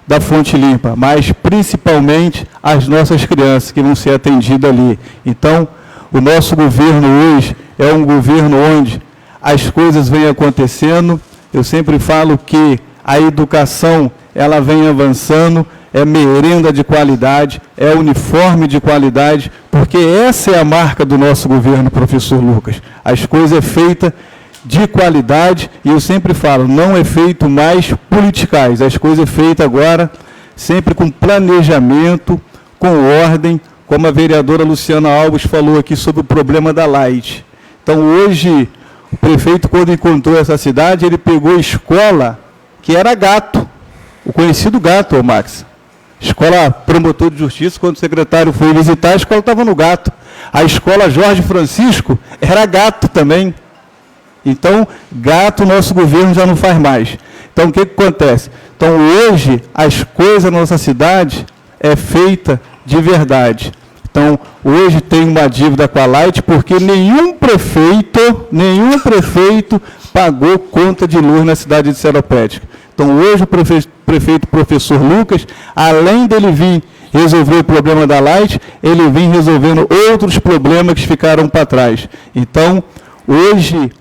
da Fonte Limpa, mas principalmente as nossas crianças que vão ser atendidas ali. Então, o nosso governo hoje é um governo onde as coisas vêm acontecendo. Eu sempre falo que a educação, ela vem avançando, é merenda de qualidade, é uniforme de qualidade, porque essa é a marca do nosso governo, professor Lucas. As coisas é feita de qualidade, e eu sempre falo, não é feito mais politicais, as coisas é feita agora sempre com planejamento, com ordem, como a vereadora Luciana Alves falou aqui sobre o problema da Light. Então, hoje, o prefeito, quando encontrou essa cidade, ele pegou a escola que era Gato, o conhecido Gato, ô Max. Escola Promotor de Justiça, quando o secretário foi visitar, a escola estava no Gato. A escola Jorge Francisco era Gato também. Então, Gato, nosso governo já não faz mais. Então, o que acontece? Então, hoje, as coisas na nossa cidade é feita de verdade. Então, hoje tem uma dívida com a Light, porque nenhum prefeito pagou conta de luz na cidade de Seropédica. Então, hoje, o prefeito professor Lucas, além dele vir resolver o problema da Light, ele vem resolvendo outros problemas que ficaram para trás. Então, hoje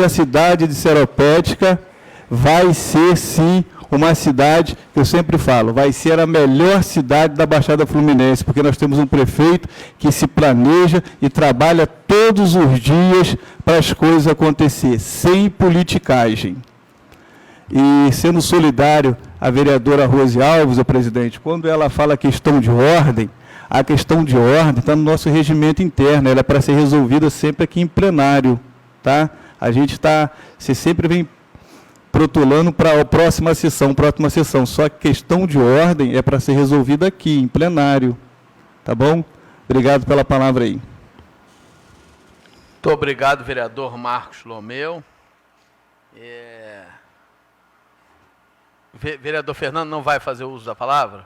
a cidade de Seropédica vai ser, sim, uma cidade, que eu sempre falo, vai ser a melhor cidade da Baixada Fluminense, porque nós temos um prefeito que se planeja e trabalha todos os dias para as coisas acontecer, sem politicagem. E sendo solidário à vereadora Rose Alves, o presidente, quando ela fala a questão de ordem está no nosso regimento interno, ela é para ser resolvida sempre aqui em plenário, tá? A gente você sempre vem protulando para a próxima sessão, só que questão de ordem é para ser resolvida aqui, em plenário, tá bom? Obrigado pela palavra aí. Muito obrigado, vereador Marcos Lomeu. Vereador Fernando não vai fazer uso da palavra?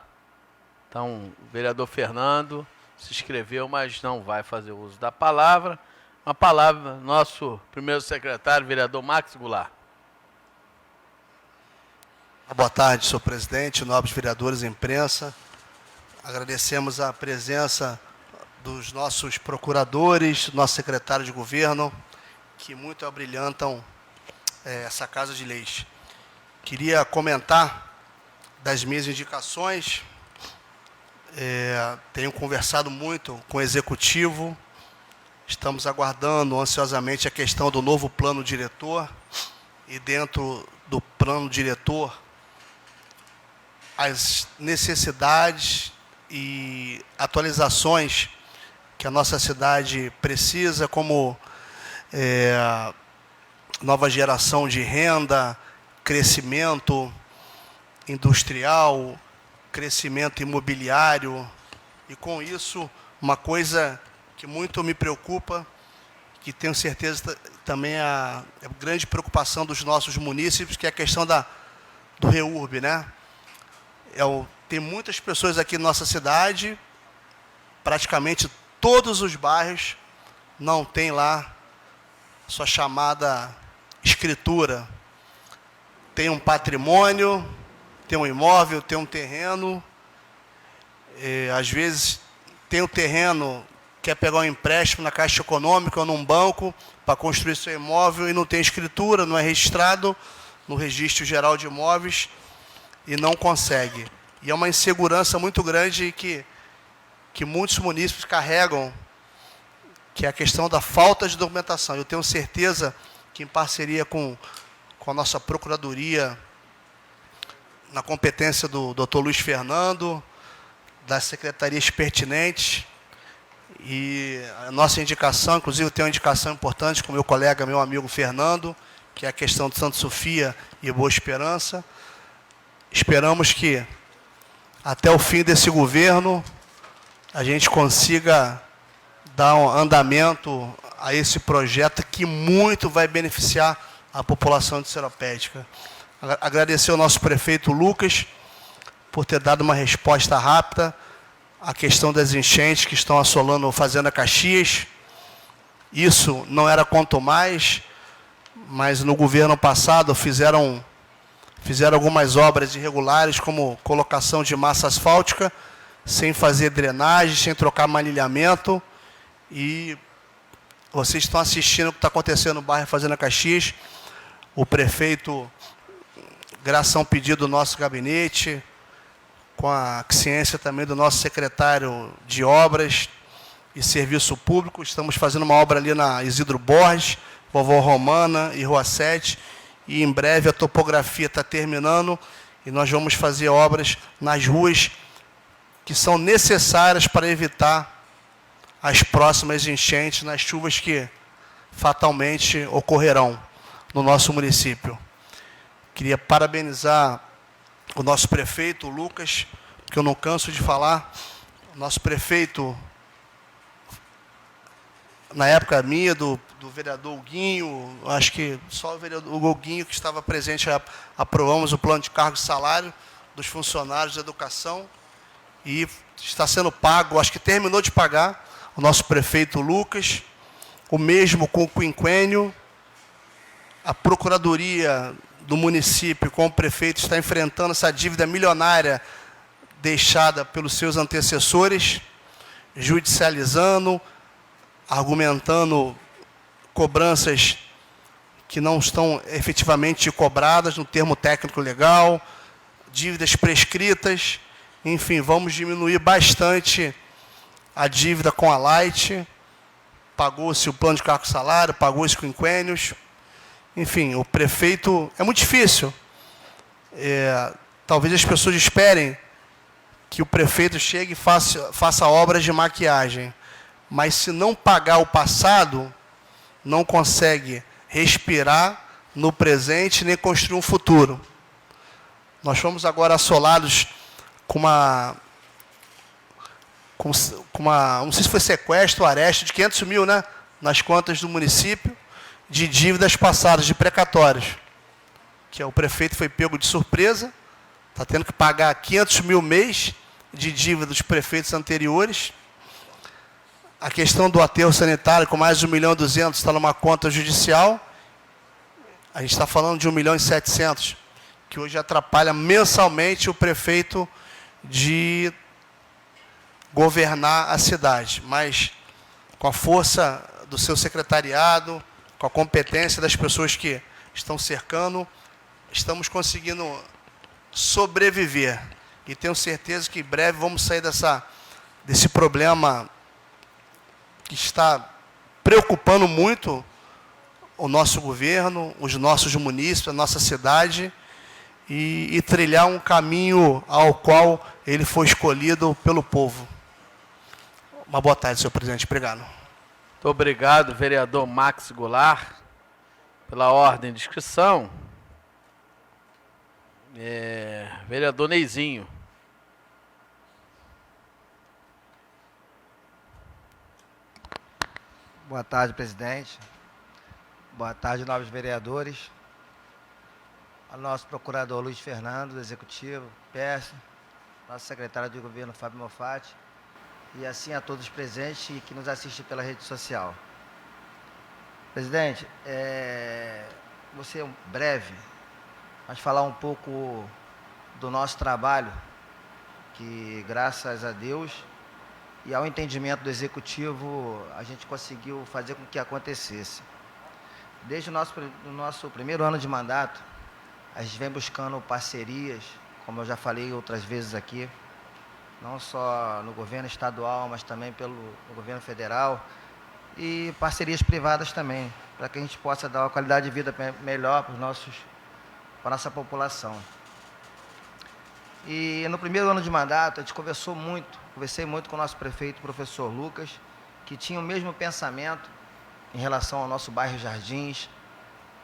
Então, o vereador Fernando se inscreveu, mas não vai fazer uso da palavra. A palavra, nosso primeiro secretário, vereador Max Goulart. Boa tarde, senhor presidente, nobres vereadores e imprensa. Agradecemos a presença dos nossos procuradores, do nosso secretário de governo, que muito abrilhantam essa Casa de Leis. Queria comentar das minhas indicações. Tenho conversado muito com o executivo Estamos aguardando ansiosamente a questão do novo plano diretor e dentro do plano diretor as necessidades e atualizações que a nossa cidade precisa, como nova geração de renda, crescimento industrial, crescimento imobiliário, e com isso uma coisa que muito me preocupa, que tenho certeza também é a grande preocupação dos nossos munícipes, que é a questão do REURB, né? Tem muitas pessoas aqui na nossa cidade, praticamente todos os bairros não tem lá sua chamada escritura. Tem um patrimônio, tem um imóvel, tem um terreno, às vezes tem o terreno, quer pegar um empréstimo na Caixa Econômica ou num banco para construir seu imóvel e não tem escritura, não é registrado no Registro Geral de Imóveis e não consegue. E é uma insegurança muito grande que muitos munícipes carregam, que é a questão da falta de documentação. Eu tenho certeza que, em parceria com a nossa Procuradoria, na competência do Dr. Luiz Fernando, das secretarias pertinentes, e a nossa indicação, inclusive eu tenho uma indicação importante com meu colega, meu amigo Fernando, que é a questão de Santa Sofia e Boa Esperança. Esperamos que, até o fim desse governo, a gente consiga dar um andamento a esse projeto que muito vai beneficiar a população de Seropédica. Agradecer ao nosso prefeito Lucas por ter dado uma resposta rápida à questão das enchentes que estão assolando a Fazenda Caxias. Isso não era quanto mais, mas no governo passado fizeram algumas obras irregulares, como colocação de massa asfáltica, sem fazer drenagem, sem trocar manilhamento. E vocês estão assistindo o que está acontecendo no bairro Fazenda Caxias. O prefeito, graças a um pedido do nosso gabinete, com a ciência também do nosso secretário de Obras e Serviço Público, estamos fazendo uma obra ali na Isidro Borges, Vovó Romana e Rua 7, e em breve a topografia está terminando e nós vamos fazer obras nas ruas que são necessárias para evitar as próximas enchentes, nas chuvas que fatalmente ocorrerão no nosso município. Queria parabenizar o nosso prefeito, o Lucas, que eu não canso de falar. O nosso prefeito, na época minha, do vereador Huguinho, acho que só o vereador Huguinho que estava presente, aprovamos o plano de cargo e salário dos funcionários da educação e está sendo pago, acho que terminou de pagar, o nosso prefeito Lucas, o mesmo com o quinquênio. A Procuradoria do município, com o prefeito, está enfrentando essa dívida milionária deixada pelos seus antecessores, judicializando, argumentando cobranças que não estão efetivamente cobradas no termo técnico legal, dívidas prescritas. Enfim, vamos diminuir bastante a dívida com a Light. Pagou-se o plano de cargo e salário, pagou-se quinquênios. Enfim, o prefeito... É muito difícil. Talvez as pessoas esperem que o prefeito chegue e faça obras de maquiagem. Mas se não pagar o passado, não consegue respirar no presente nem construir um futuro. Nós fomos agora assolados com uma... não sei se foi sequestro ou aresto de 500 mil, né, nas contas do município, de dívidas passadas, de precatórios, que o prefeito foi pego de surpresa, está tendo que pagar 500 mil mês de dívida dos prefeitos anteriores. A questão do aterro sanitário, com mais de 1.200.000, está numa conta judicial. A gente está falando de 1.700.000, que hoje atrapalha mensalmente o prefeito de governar a cidade. Mas, com a força do seu secretariado, com a competência das pessoas que estão cercando, estamos conseguindo sobreviver. E tenho certeza que em breve vamos sair desse problema que está preocupando muito o nosso governo, os nossos munícipes, a nossa cidade, e trilhar um caminho ao qual ele foi escolhido pelo povo. Uma boa tarde, senhor presidente. Obrigado. Muito obrigado, vereador Max Goulart, pela ordem de inscrição. Vereador Neizinho. Boa tarde, presidente. Boa tarde, nobres vereadores. Ao nosso procurador Luiz Fernando, do Executivo, PS, nosso secretário de governo, Fábio Mofatti, e assim a todos presentes e que nos assistem pela rede social. Presidente, vou ser breve, mas falar um pouco do nosso trabalho, que graças a Deus e ao entendimento do Executivo, a gente conseguiu fazer com que acontecesse. Desde o nosso primeiro ano de mandato, a gente vem buscando parcerias, como eu já falei outras vezes aqui, não só no governo estadual, mas também no governo federal, e parcerias privadas também, para que a gente possa dar uma qualidade de vida melhor para a nossa população. E no primeiro ano de mandato, a gente conversei muito com o nosso prefeito, o professor Lucas, que tinha o mesmo pensamento em relação ao nosso bairro Jardins,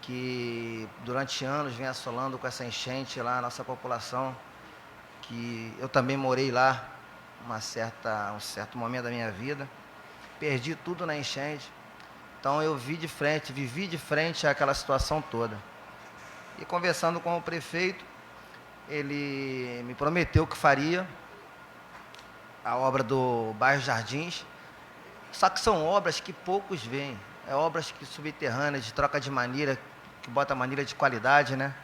que durante anos vem assolando com essa enchente lá a nossa população, que eu também morei lá um certo momento da minha vida, perdi tudo na enchente, então eu vivi de frente àquela situação toda. E conversando com o prefeito, ele me prometeu que faria a obra do bairro Jardins, só que são obras que poucos veem, obras subterrâneas, de troca de manilha, que bota manilha de qualidade, né?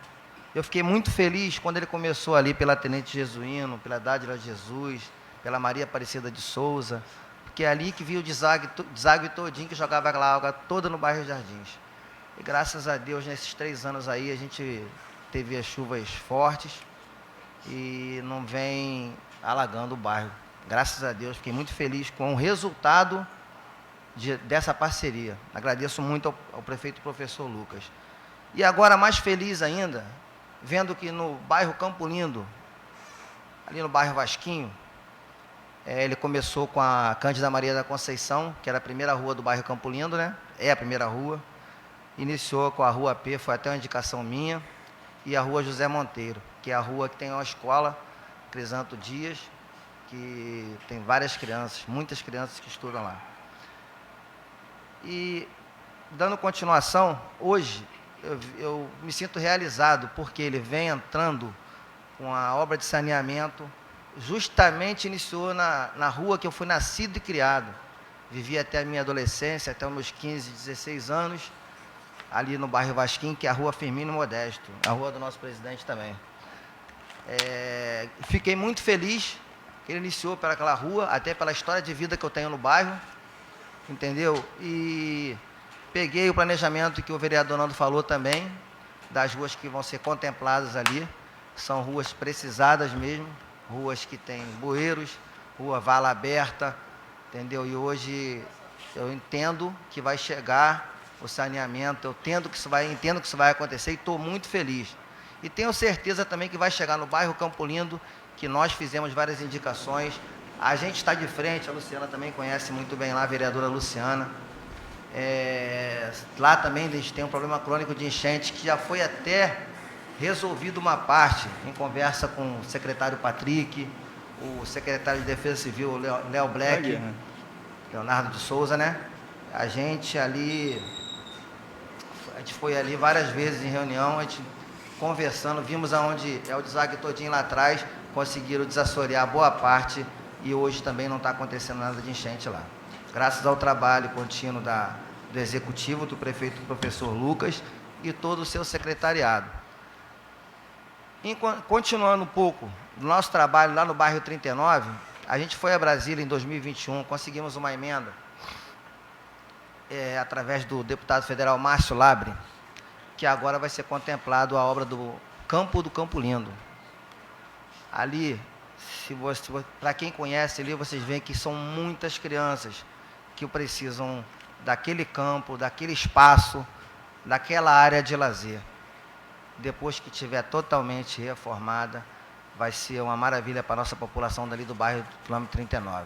Eu fiquei muito feliz quando ele começou ali pela Tenente Jesuíno, pela Dádila Jesus, pela Maria Aparecida de Souza, porque é ali que viu o deságue todinho, que jogava aquela água toda no bairro Jardins. E graças a Deus, nesses 3 anos aí, a gente teve as chuvas fortes e não vem alagando o bairro. Graças a Deus, fiquei muito feliz com o resultado dessa parceria. Agradeço muito ao prefeito professor Lucas. E agora, mais feliz ainda, vendo que no bairro Campo Lindo, ali no bairro Vasquinho, ele começou com a Cândida Maria da Conceição, que era a primeira rua do bairro Campo Lindo, né? É a primeira rua. Iniciou com a Rua P, foi até uma indicação minha, e a Rua José Monteiro, que é a rua que tem uma escola, Crisanto Dias, que tem várias crianças, muitas crianças que estudam lá. E, dando continuação, hoje eu me sinto realizado, porque ele vem entrando com a obra de saneamento, justamente iniciou na rua que eu fui nascido e criado. Vivi até a minha adolescência, até os meus 15, 16 anos, ali no bairro Vasquinho, que é a Rua Firmino Modesto, a rua do nosso presidente também. Fiquei muito feliz que ele iniciou pelaquela rua, até pela história de vida que eu tenho no bairro, entendeu? E peguei o planejamento que o vereador Nando falou também, das ruas que vão ser contempladas ali. São ruas precisadas mesmo, ruas que tem bueiros, rua vala aberta, entendeu? E hoje eu entendo que vai chegar o saneamento, eu entendo que isso vai acontecer e estou muito feliz. E tenho certeza também que vai chegar no bairro Campo Lindo, que nós fizemos várias indicações. A gente está de frente, a Luciana também conhece muito bem lá, a vereadora Luciana. Lá também a gente tem um problema crônico de enchente, que já foi até resolvido uma parte, em conversa com o secretário Patrick, o secretário de Defesa Civil, Léo Black, Leonardo de Souza, né? A gente foi ali várias vezes em reunião, a gente conversando, vimos aonde é o deságue todinho lá atrás, conseguiram desassorear boa parte e hoje também não está acontecendo nada de enchente lá. Graças ao trabalho contínuo do Executivo, do prefeito professor Lucas e todo o seu secretariado. Continuando um pouco do nosso trabalho lá no bairro 39, a gente foi a Brasília em 2021, conseguimos uma emenda através do deputado federal Márcio Labre, que agora vai ser contemplado a obra do Campo Lindo. Ali, para quem conhece ali, vocês veem que são muitas crianças que precisam daquele campo, daquele espaço, daquela área de lazer. Depois que estiver totalmente reformada, vai ser uma maravilha para a nossa população dali do bairro do quilômetro 39.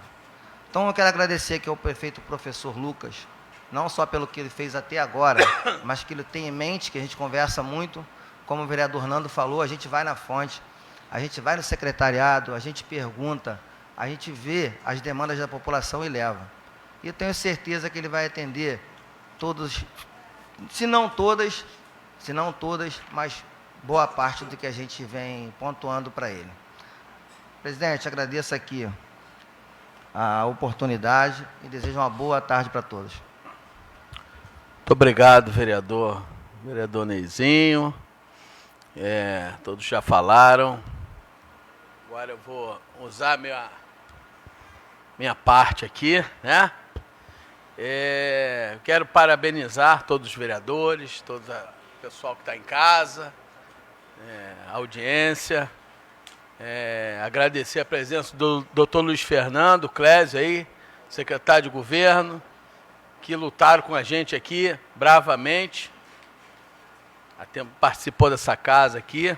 Então, eu quero agradecer aqui ao prefeito professor Lucas, não só pelo que ele fez até agora, mas que ele tem em mente, que a gente conversa muito, como o vereador Nando falou, a gente vai na fonte, a gente vai no secretariado, a gente pergunta, a gente vê as demandas da população e leva. E eu tenho certeza que ele vai atender todos, se não todas, mas boa parte do que a gente vem pontuando para ele. Presidente, agradeço aqui a oportunidade e desejo uma boa tarde para todos. Muito obrigado, vereador. Vereador Neizinho. Todos já falaram. Agora eu vou usar minha parte aqui, né? Quero parabenizar todos os vereadores, todo o pessoal que está em casa, a audiência. Agradecer a presença do Dr. Luiz Fernando Clésio aí, secretário de governo, que lutaram com a gente aqui bravamente. Participou dessa casa aqui.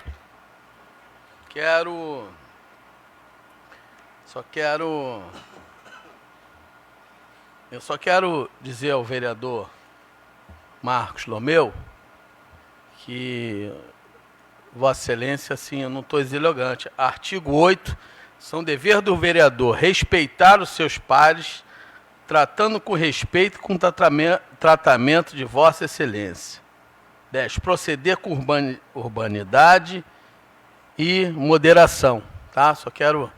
Eu só quero dizer ao vereador Marcos Lomeu que Vossa Excelência, assim, eu não estou exelegante. Artigo 8, são dever do vereador respeitar os seus pares, tratando com respeito e com tratamento de Vossa Excelência. 10. Proceder com urbanidade e moderação. Tá? Só quero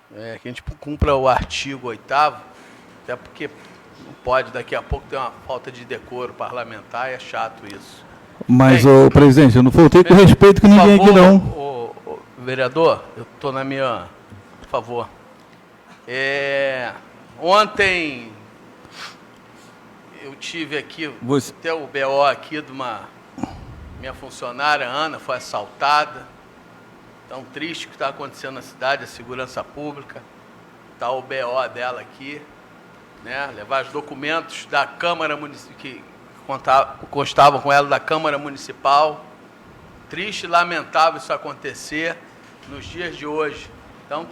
que a gente cumpra o artigo 8º, até porque não pode, daqui a pouco, ter uma falta de decoro parlamentar, e é chato isso. Mas, ô, presidente, eu não faltei com respeito com ninguém aqui, não. Vereador, eu estou na minha... Por favor. Ontem eu tive aqui, até o BO aqui de minha funcionária, Ana, foi assaltada. Tão triste o que está acontecendo na cidade, a segurança pública. Está o BO dela aqui, né? Levar os documentos da Câmara Municipal, que constavam com ela, da Câmara Municipal. Triste e lamentável isso acontecer nos dias de hoje. Então,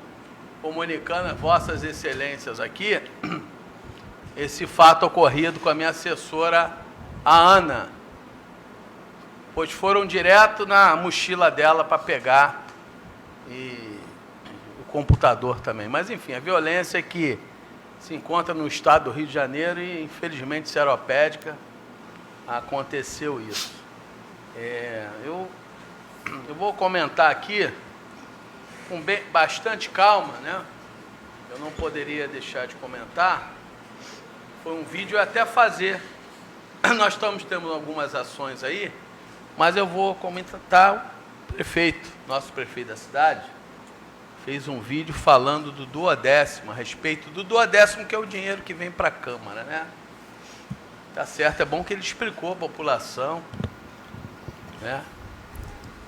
comunicando a Vossas Excelências aqui, esse fato ocorrido com a minha assessora, a Ana, pois foram direto na mochila dela para pegar e o computador também. Mas, enfim, a violência que se encontra no estado do Rio de Janeiro e, infelizmente, seropédica, aconteceu isso. Eu vou comentar aqui com bastante calma, né? Eu não poderia deixar de comentar. Foi um vídeo até fazer. Nós temos algumas ações aí, mas eu vou comentar. O prefeito, nosso prefeito da cidade, fez um vídeo falando do duodécimo, a respeito do duodécimo, que é o dinheiro que vem para a Câmara, né? Tá certo, é bom que ele explicou à população, né?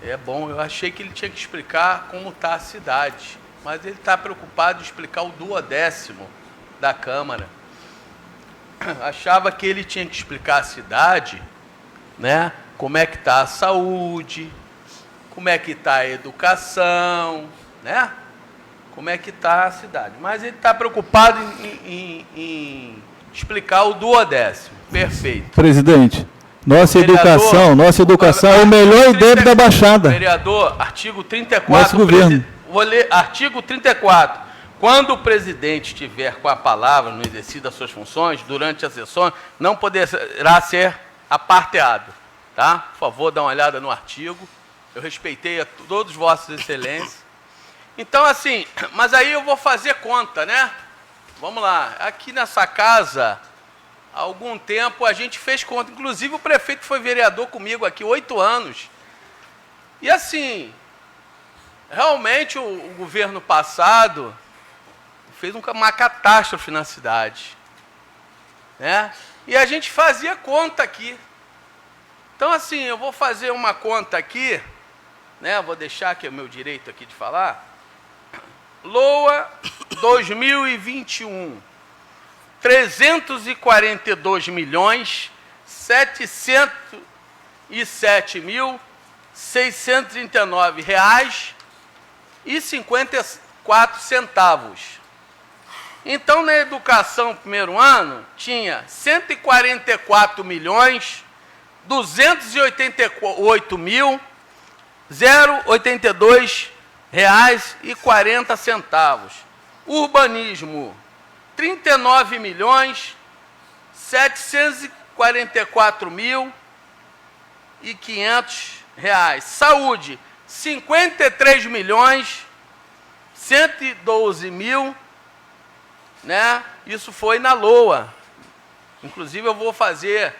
É bom, eu achei que ele tinha que explicar como está a cidade, mas ele está preocupado em explicar o duodécimo da Câmara. Achava que ele tinha que explicar a cidade, né? Como é que está a saúde, como é que está a educação, né? Como é que está a cidade. Mas ele está preocupado em explicar o duodécimo. Perfeito. Presidente, nossa educação é o melhor IDEB da Baixada. Vereador, artigo 34. Nosso governo. Vou ler artigo 34. Quando o presidente estiver com a palavra no exercício das suas funções, durante as sessões, não poderá ser aparteado. Tá? Por favor, dá uma olhada no artigo. Eu respeitei a todos vossas excelências. Então, assim, mas aí eu vou fazer conta, né? Vamos lá. Aqui nessa casa, há algum tempo, a gente fez conta. Inclusive, o prefeito foi vereador comigo aqui, 8 anos. E, assim, realmente o governo passado fez uma catástrofe na cidade, né? E a gente fazia conta aqui. Então, assim, eu vou fazer uma conta aqui, né? Vou deixar aqui o meu direito aqui de falar. LOA 2021, R$347.709,54. Então, na educação, primeiro ano, tinha R$148.082,40. Urbanismo, R$39.744.500. Saúde, R$53.112.000, né? Isso foi na LOA. Inclusive eu vou fazer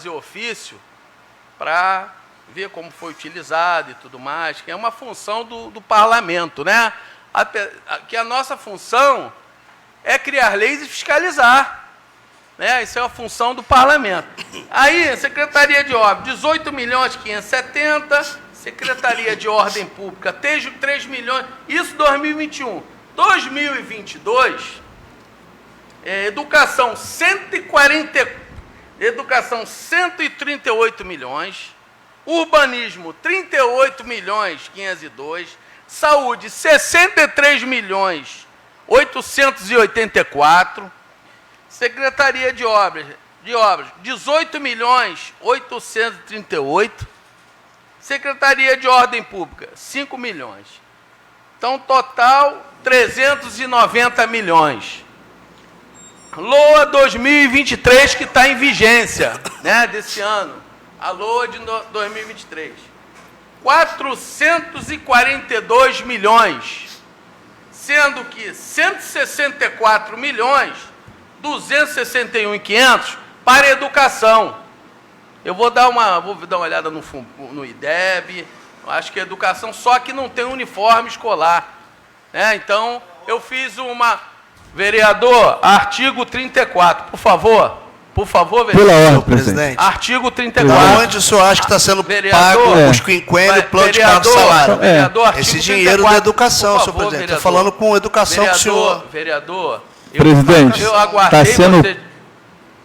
ofício para ver como foi utilizado e tudo mais, que é uma função do parlamento, né? Que a nossa função é criar leis e fiscalizar, né? Isso é uma função do parlamento. Aí, Secretaria de Obras, 18.570.000, Secretaria de Ordem Pública, 3 milhões, isso 2021. 2022, educação 138 milhões, urbanismo 38.502.000, saúde 63.884.000, Secretaria de Obras 18.838.000, Secretaria de Ordem Pública 5 milhões. Então, total 390 milhões. LOA 2023, que está em vigência, né, desse ano. A LOA de 2023. 442 milhões, sendo que 164.261.500 para educação. Eu vou dar uma olhada no IDEB, acho que é educação, só que não tem uniforme escolar, né? Então, eu fiz uma... Vereador, artigo 34, por favor, vereador. Pela ordem, presidente. Artigo 34. Onde o senhor acha que está sendo pago os quinquênios, o plano de cargo salário? Vereador, esse dinheiro da educação, senhor presidente. Estou falando com educação que o senhor... Vereador, presidente, está sendo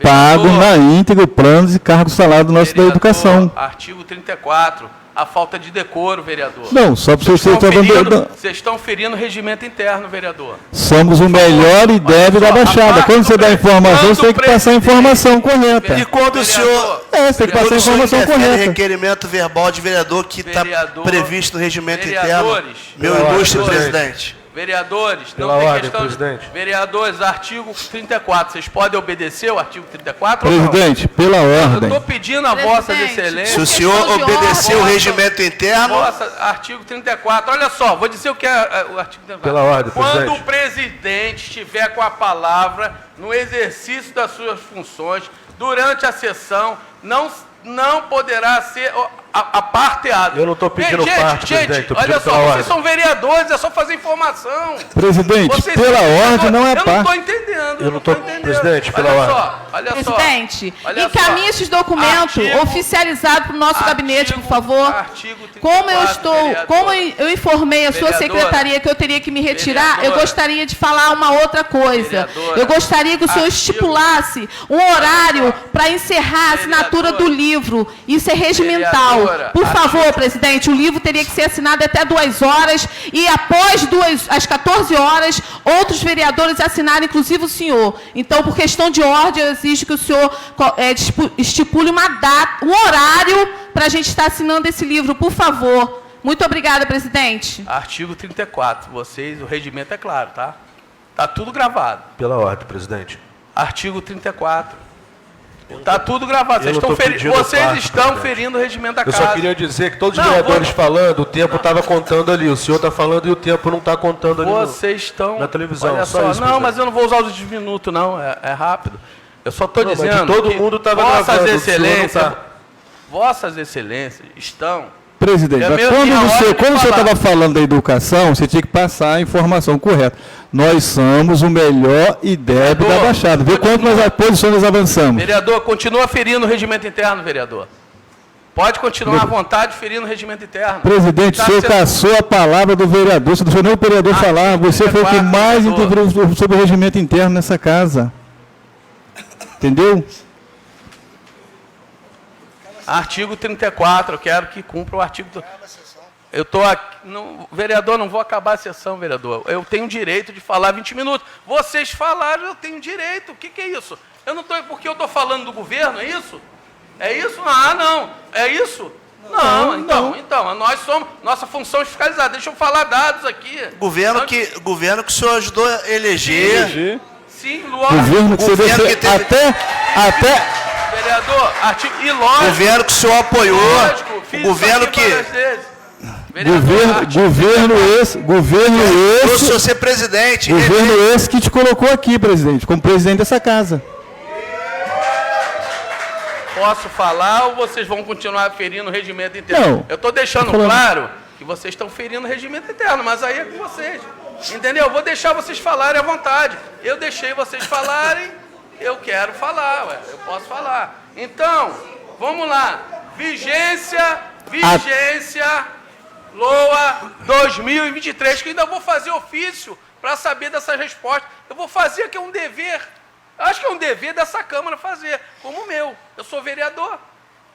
pago na íntegra o plano de cargo salário do nosso da educação. Artigo 34. A falta de decoro, vereador. Não, só para vocês vocês estão ferindo o regimento interno, vereador. Somos o melhor IDEB da Baixada. Quando você dá informação, você tem que passar a informação correta. E quando o senhor... você tem que passar a informação correta. Requerimento verbal de vereador que está previsto no regimento interno, meu ilustre presidente. Vereadores, pela ordem, presidente. Vereadores, artigo 34. Vocês podem obedecer o artigo 34? Presidente, pela ordem. Eu estou pedindo a vossa excelência. Se o senhor obedecer o regimento interno... Artigo 34. Olha só, vou dizer o que é o artigo 34. Pela ordem, presidente. Quando o presidente estiver com a palavra no exercício das suas funções, durante a sessão, não poderá ser aparteado. Eu não estou pedindo parte, presidente. Olha só, vocês são vereadores, é só fazer informação. Presidente, pela ordem não é parte. Eu não estou entendendo. Eu não estou, presidente, pela ordem. Olha só. Presidente, encaminhe esses documentos oficializados para o nosso gabinete, por favor. Como eu informei a sua secretaria que eu teria que me retirar, eu gostaria de falar uma outra coisa. Eu gostaria que o senhor estipulasse um horário para encerrar a assinatura do livro. Isso é regimental. Por favor, presidente, o livro teria que ser assinado até 2 horas e após às 14 horas, outros vereadores assinarem, inclusive o senhor. Então, por questão de ordem, eu exijo que o senhor estipule uma data, um horário para a gente estar assinando esse livro, por favor. Muito obrigada, presidente. Artigo 34. O regimento é claro, tá? Está tudo gravado. Pela ordem, presidente. Artigo 34. Está tudo gravado. Vocês estão ferindo o regimento da casa. Eu só queria dizer que todos os vereadores falando, o tempo estava contando ali. O senhor está falando e o tempo não está contando ali Vocês estão... na televisão. Olha só, isso, não, mas eu não vou usar os minutos, não. É rápido. Eu só estou dizendo todo mundo estava gravando. Vossas Excelências estão... Presidente, quando você estava falando da educação, você tinha que passar a informação correta. Nós somos o melhor IDEB da Baixada. Vê quantas posições nós avançamos. Vereador, continua ferindo o regimento interno, vereador. Pode continuar à vontade ferindo o regimento interno. Presidente, o senhor cassou a palavra do vereador, você não deixou nem o vereador falar. Você foi o que mais interviu sobre o regimento interno nessa casa. Entendeu? Artigo 34, eu quero que cumpra o artigo... Eu estou aqui... Vereador, não vou acabar a sessão, vereador. Eu tenho direito de falar 20 minutos. Vocês falaram, eu tenho direito. O que é isso? Eu não estou... Porque eu estou falando do governo, é isso? É isso? Ah, não. É isso? Não, então, nós somos... Nossa função é fiscalizar. Deixa eu falar dados aqui. Governo que o senhor ajudou a eleger. Sim, lógico. Governo que você Governo que teve- Vereador, artigo... E lógico. Governo que o senhor apoiou. Lógico, fiz O governo isso aqui que... várias vezes. Vereador, Governo Eu esse, sou ser presidente. governo esse que te colocou aqui, presidente, como presidente dessa casa. Posso falar ou vocês vão continuar ferindo o regimento interno? Não. Eu estou deixando Tô falando. claro que vocês estão ferindo o regimento interno, mas aí é com vocês. Entendeu? Eu vou deixar vocês falarem à vontade. Eu deixei vocês falarem, eu quero falar, ué, eu posso falar. Então, vamos lá. Vigência, LOA 2023, que ainda vou fazer ofício para saber dessas respostas. Eu vou fazer que é um dever. Acho que é um dever dessa Câmara fazer, como o meu. Eu sou vereador.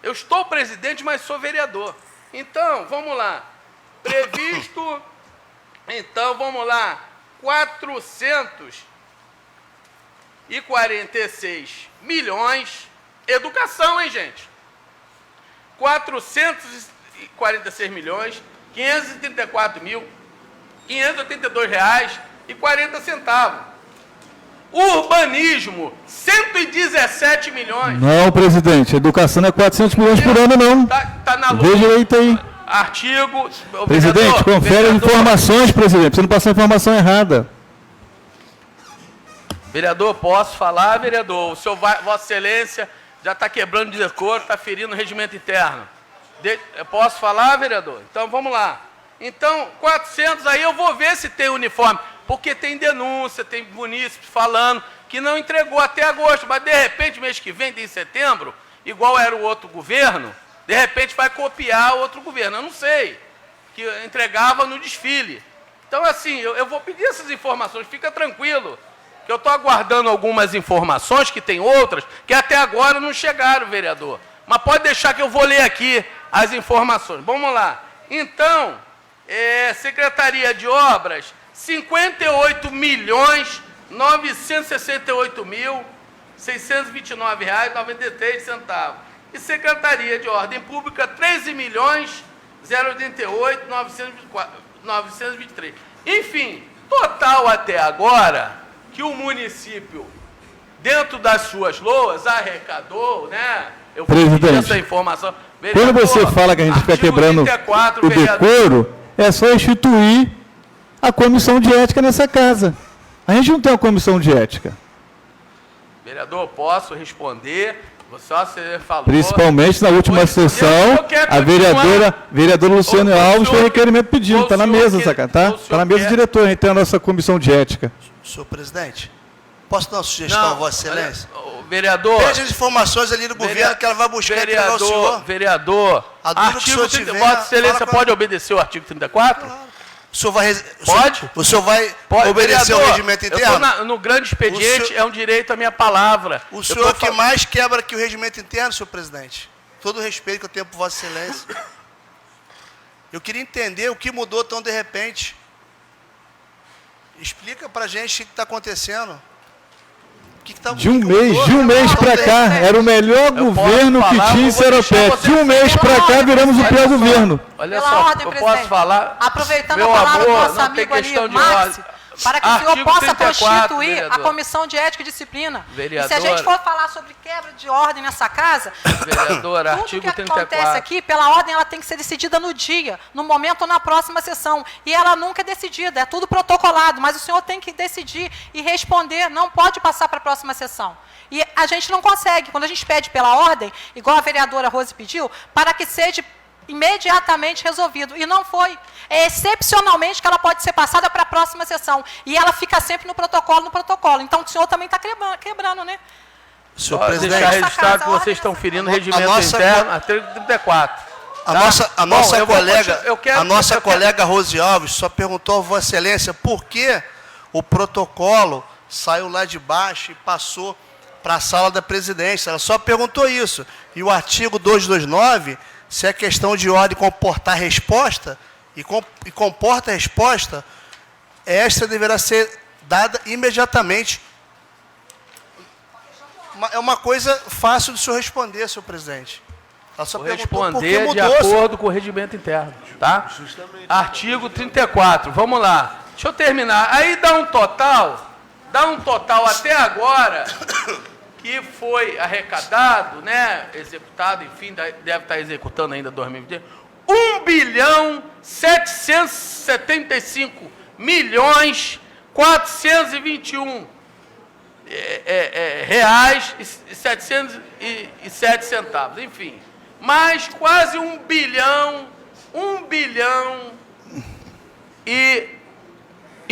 Eu estou presidente, mas sou vereador. Então, vamos lá. Previsto, então, vamos lá. 446 milhões. Educação, hein, gente? 446 milhões, 534.582 reais e 40 centavos. Urbanismo, 117 milhões. Não, presidente, educação não é 400 milhões por ano, não. Tá na Veja direito aí. Artigo... Presidente, confere as informações, presidente, você não passou a informação errada. Vereador, posso falar, vereador? O senhor Vossa Excelência já está quebrando de decoro, está ferindo o regimento interno. Eu posso falar, vereador? Então, vamos lá. Então, 400, aí eu vou ver se tem uniforme, porque tem denúncia, tem munícipe falando que não entregou até agosto, mas de repente, mês que vem, em setembro, igual era o outro governo, de repente vai copiar o outro governo. Eu não sei, que entregava no desfile. Então, assim, eu vou pedir essas informações, fica tranquilo, que eu estou aguardando algumas informações, que tem outras, que até agora não chegaram, vereador. Mas pode deixar que eu vou ler aqui as informações. Vamos lá. Então, Secretaria de Obras, 58.968.629 reais 93 centavos. E Secretaria de Ordem Pública, 13.088.923. Enfim, total até agora, que o município, dentro das suas loas, arrecadou, né? Eu vou pedir essa informação. Vereador, quando você fala que a gente fica quebrando 34, o decoro, é só instituir a comissão de ética nessa casa. A gente não tem uma comissão de ética. Vereador, posso responder? Você falou... Principalmente na última sessão, a vereadora Luciane Alves fez requerimento pedindo. Está na mesa, tá? Está na mesa do diretor, a gente tem a nossa comissão de ética. Senhor presidente, posso dar uma sugestão a Vossa Excelência? Vereador... Veja as informações ali do governo que ela vai buscar aqui para o senhor. Vereador, artigo 30, Vossa Excelência pode obedecer o artigo 34? Claro. O senhor vai... Pode? O senhor vai Pode. obedecer Vereador, ao regimento interno? Eu estou no grande expediente, é um direito à minha palavra. O senhor que mais quebra aqui o regimento interno, senhor presidente. Todo o respeito que eu tenho por Vossa Excelência. Eu queria entender o que mudou tão de repente. Explica pra gente o que está acontecendo. De um mês para cá, era o melhor governo que tinha em Seropédica. De um mês para cá, viramos o pior governo. Olha só, eu posso falar... Aproveitando a palavra do nosso amigo ali, Max, para que o senhor possa constituir a comissão de ética e disciplina. E se a gente for falar sobre quebra de ordem nessa casa, vereadora, tudo que acontece aqui, pela ordem, ela tem que ser decidida no dia, no momento ou na próxima sessão. E ela nunca é decidida, é tudo protocolado, mas o senhor tem que decidir e responder, não pode passar para a próxima sessão. E a gente não consegue, quando a gente pede pela ordem, igual a vereadora Rose pediu, para que seja imediatamente resolvido. E não foi. É excepcionalmente que ela pode ser passada para a próxima sessão. E ela fica sempre no protocolo. Então, o senhor também está quebrando, né? Senhor presidente, deixar registrado que vocês estão ferindo o regimento interno, artigo 34. A nossa colega Rose Alves só perguntou a Vossa Excelência por que o protocolo saiu lá de baixo e passou para a sala da presidência. Ela só perguntou isso. E o artigo 229, se a questão de ordem comportar resposta, e comporta resposta, esta deverá ser dada imediatamente. É uma coisa fácil do senhor responder, senhor presidente. Ela só Vou perguntou por que responder de mudou. acordo com o regimento interno, tá? Artigo 34, vamos lá. Deixa eu terminar. Aí dá um total até agora, que foi arrecadado, né, executado, enfim, deve estar executando ainda 2020, 1.775.421 reais e 707 centavos, enfim, mais quase 1 bilhão e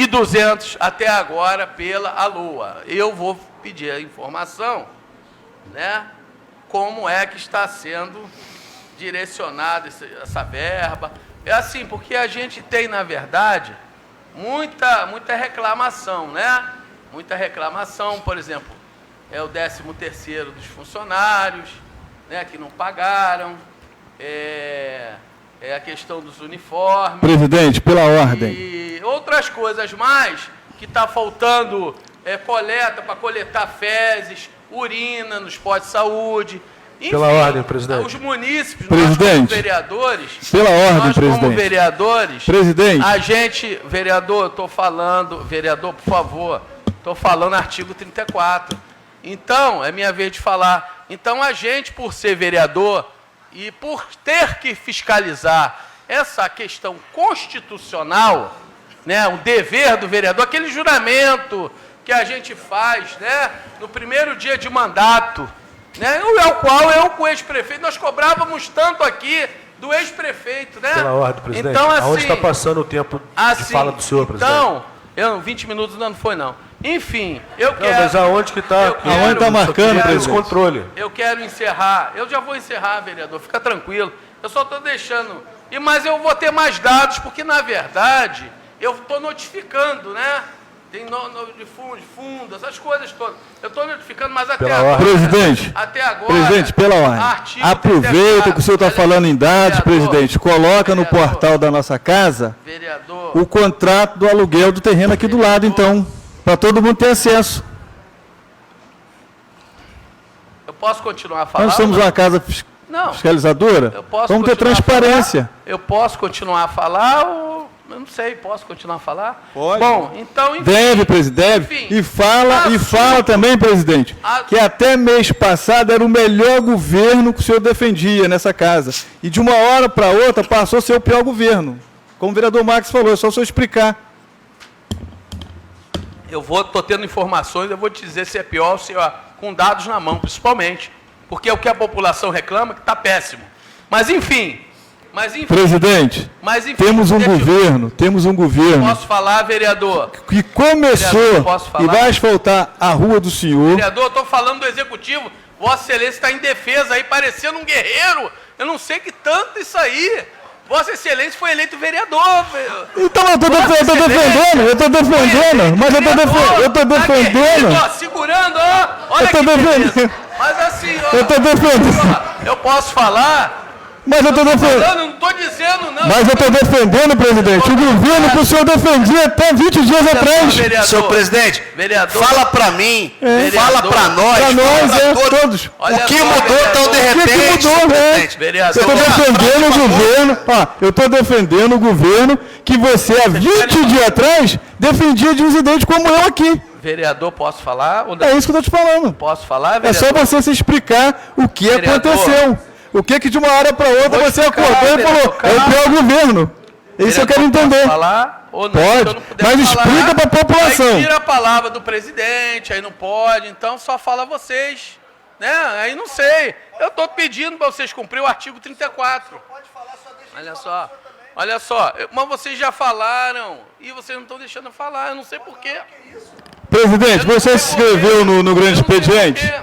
200 até agora pela ALOA. Eu vou pedir a informação, né, como é que está sendo direcionada essa verba. É assim, porque a gente tem, na verdade, muita reclamação, né? Muita reclamação, por exemplo, é o 13º dos funcionários, né, que não pagaram, é a questão dos uniformes. Presidente, pela ordem. E outras coisas mais, que está faltando coleta para coletar fezes, urina nos postos de saúde. Enfim, Pela ordem, presidente. Os munícipes, Presidente. nós como vereadores, Pela ordem, nós presidente. como vereadores, Presidente. a gente, vereador, eu estou falando, vereador, por favor, estou falando artigo 34. Então, é minha vez de falar. Então, a gente, por ser vereador e por ter que fiscalizar essa questão constitucional, né, o dever do vereador, aquele juramento que a gente faz, né, no primeiro dia de mandato, né, o qual eu com o ex-prefeito, nós cobrávamos tanto aqui do ex-prefeito, né? Pela ordem, presidente. Então, assim, aonde está passando o tempo de fala do senhor, presidente? Então, 20 minutos não foi, não. Enfim, eu quero... Não, mas aonde que está? Aonde está marcando, presidente? Controle. Eu quero encerrar. Eu já vou encerrar, vereador. Fica tranquilo. Eu só estou deixando... Mas eu vou ter mais dados, porque, na verdade, eu estou notificando, né? Tem de fundo, essas coisas todas. Eu estou notificando, mas até Pela agora... ordem. Presidente, Até agora... presidente, pela ordem. artigo Aproveita 34, que o senhor está falando em dados, vereador, presidente. Coloca no vereador, portal da nossa casa Vereador... o contrato do aluguel do terreno aqui do lado, então, para todo mundo ter acesso. Eu posso continuar a falar? Nós somos uma casa Não. fiscalizadora, Eu posso vamos ter continuar a transparência. falar? Eu posso continuar a falar ou... Eu não sei, posso continuar a falar? Pode. Bom, então... Enfim, Deve, presidente, deve. enfim, E fala também, presidente, que até mês passado era o melhor governo que o senhor defendia nessa casa. E de uma hora para outra passou a ser o pior governo. Como o vereador Max falou, é só o senhor explicar. Eu estou tendo informações, eu vou te dizer se é pior ou se é com dados na mão, principalmente. Porque é o que a população reclama, que está péssimo. Mas enfim... Presidente, temos um governo Posso falar, vereador? que começou Vereador, posso falar? e vai asfaltar a rua do senhor. Vereador, eu estou falando do executivo. Vossa Excelência está em defesa aí, parecendo um guerreiro. Eu não sei que tanto isso aí. Vossa Excelência foi eleito vereador. Então eu estou defendendo, mas eu estou defendendo. Ó, segurando, ó. Olha que beleza. Mas assim, ó. Eu estou defendendo. Eu posso falar? Mas eu estou defendendo. Não estou dizendo, não. Mas eu estou defendendo, presidente, o governo que o senhor defendia até 20 dias atrás. Vereador, Senhor presidente, vereador, fala para mim, Vereador, fala para nós, Para nós, todos. Olha o que só, mudou então de vereador. O que repente, mudou, senhor né? presidente? Vereador, Eu estou defendendo o governo. Eu estou defendendo o governo que você, há 20 dias atrás, defendia de incidente como eu aqui. Vereador, posso falar? Ou não? É isso que eu estou te falando. Posso falar, É vereador? só você se explicar o que Vereador. aconteceu. O que de uma hora para outra Vou você explicar, acordou e vereador, falou, é o pior governo. Isso eu quero Vereador, entender. Posso falar ou não? Pode, Se eu não puder mas falar, explica para a população. Aí tira a palavra do presidente, aí não pode, então só fala vocês. Né? Aí não sei. Eu estou pedindo para vocês cumprir o artigo 34. Olha só, mas vocês já falaram e vocês não estão deixando eu falar, eu não sei porquê. Presidente, você se inscreveu no grande expediente?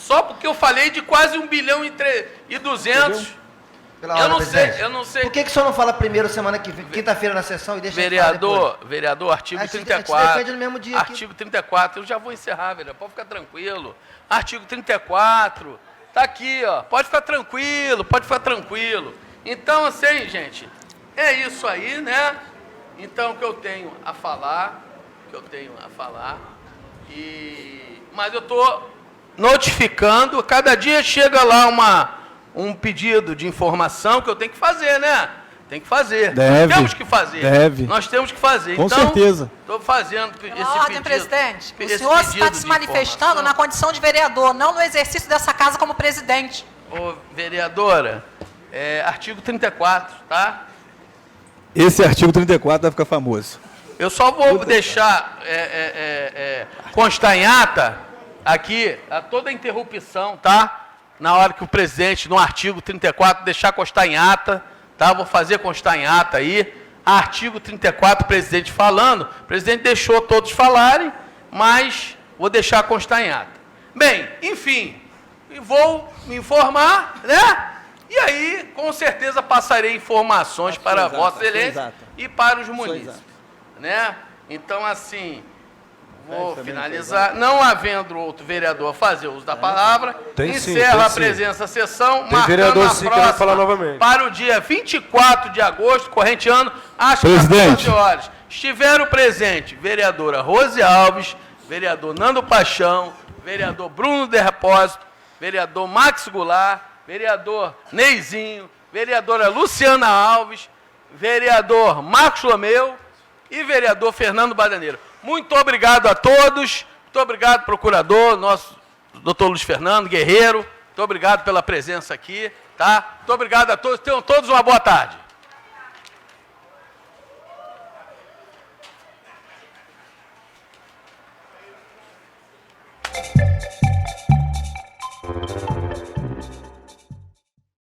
Só porque eu falei de quase 1 bilhão e 200. pela ordem, presidente. Eu não sei. Por que o senhor não fala primeiro semana que vem, quinta-feira na sessão e deixa Vereador, artigo A gente 34. defende no mesmo dia aqui. Artigo 34, eu já vou encerrar, vereador, pode ficar tranquilo. Artigo 34, tá aqui, ó, pode ficar tranquilo, Então, assim, gente, é isso aí, né? Então, o que eu tenho a falar, mas eu tô notificando, cada dia chega lá um pedido de informação que eu tenho que fazer, né? Tem que fazer. Nós temos que fazer. Nós temos que fazer. Com certeza. Estou fazendo esse Ordem, pedido. presidente. O esse senhor está pedido se de manifestando informação. na condição de vereador, não no exercício dessa casa como presidente. Ô, vereadora, artigo 34, tá? Esse artigo 34 vai ficar famoso. Eu só vou deixar constar em ata aqui toda a interrupção, tá? Na hora que o presidente, no artigo 34, deixar constar em ata, tá? Vou fazer constar em ata aí. Artigo 34, presidente falando. O presidente deixou todos falarem, mas vou deixar constar em ata. Bem, enfim, vou me informar, né? E aí, com certeza, passarei informações para Vossa Excelência e para os munícipes, né? Então, assim, vou finalizar. Não havendo outro vereador fazer uso da palavra, encerro a presença da sessão, marcando a próxima para o dia 24 de agosto, corrente ano, às 14 horas. Estiveram presentes vereadora Rose Alves, vereador Nando Paixão, vereador Bruno de Repósito, vereador Max Goulart, vereador Neizinho, vereadora Luciana Alves, vereador Marcos Lomeu e vereador Fernando Badaneiro. Muito obrigado a todos, muito obrigado, procurador, nosso doutor Luiz Fernando Guerreiro, muito obrigado pela presença aqui, tá? Muito obrigado a todos, tenham todos uma boa tarde.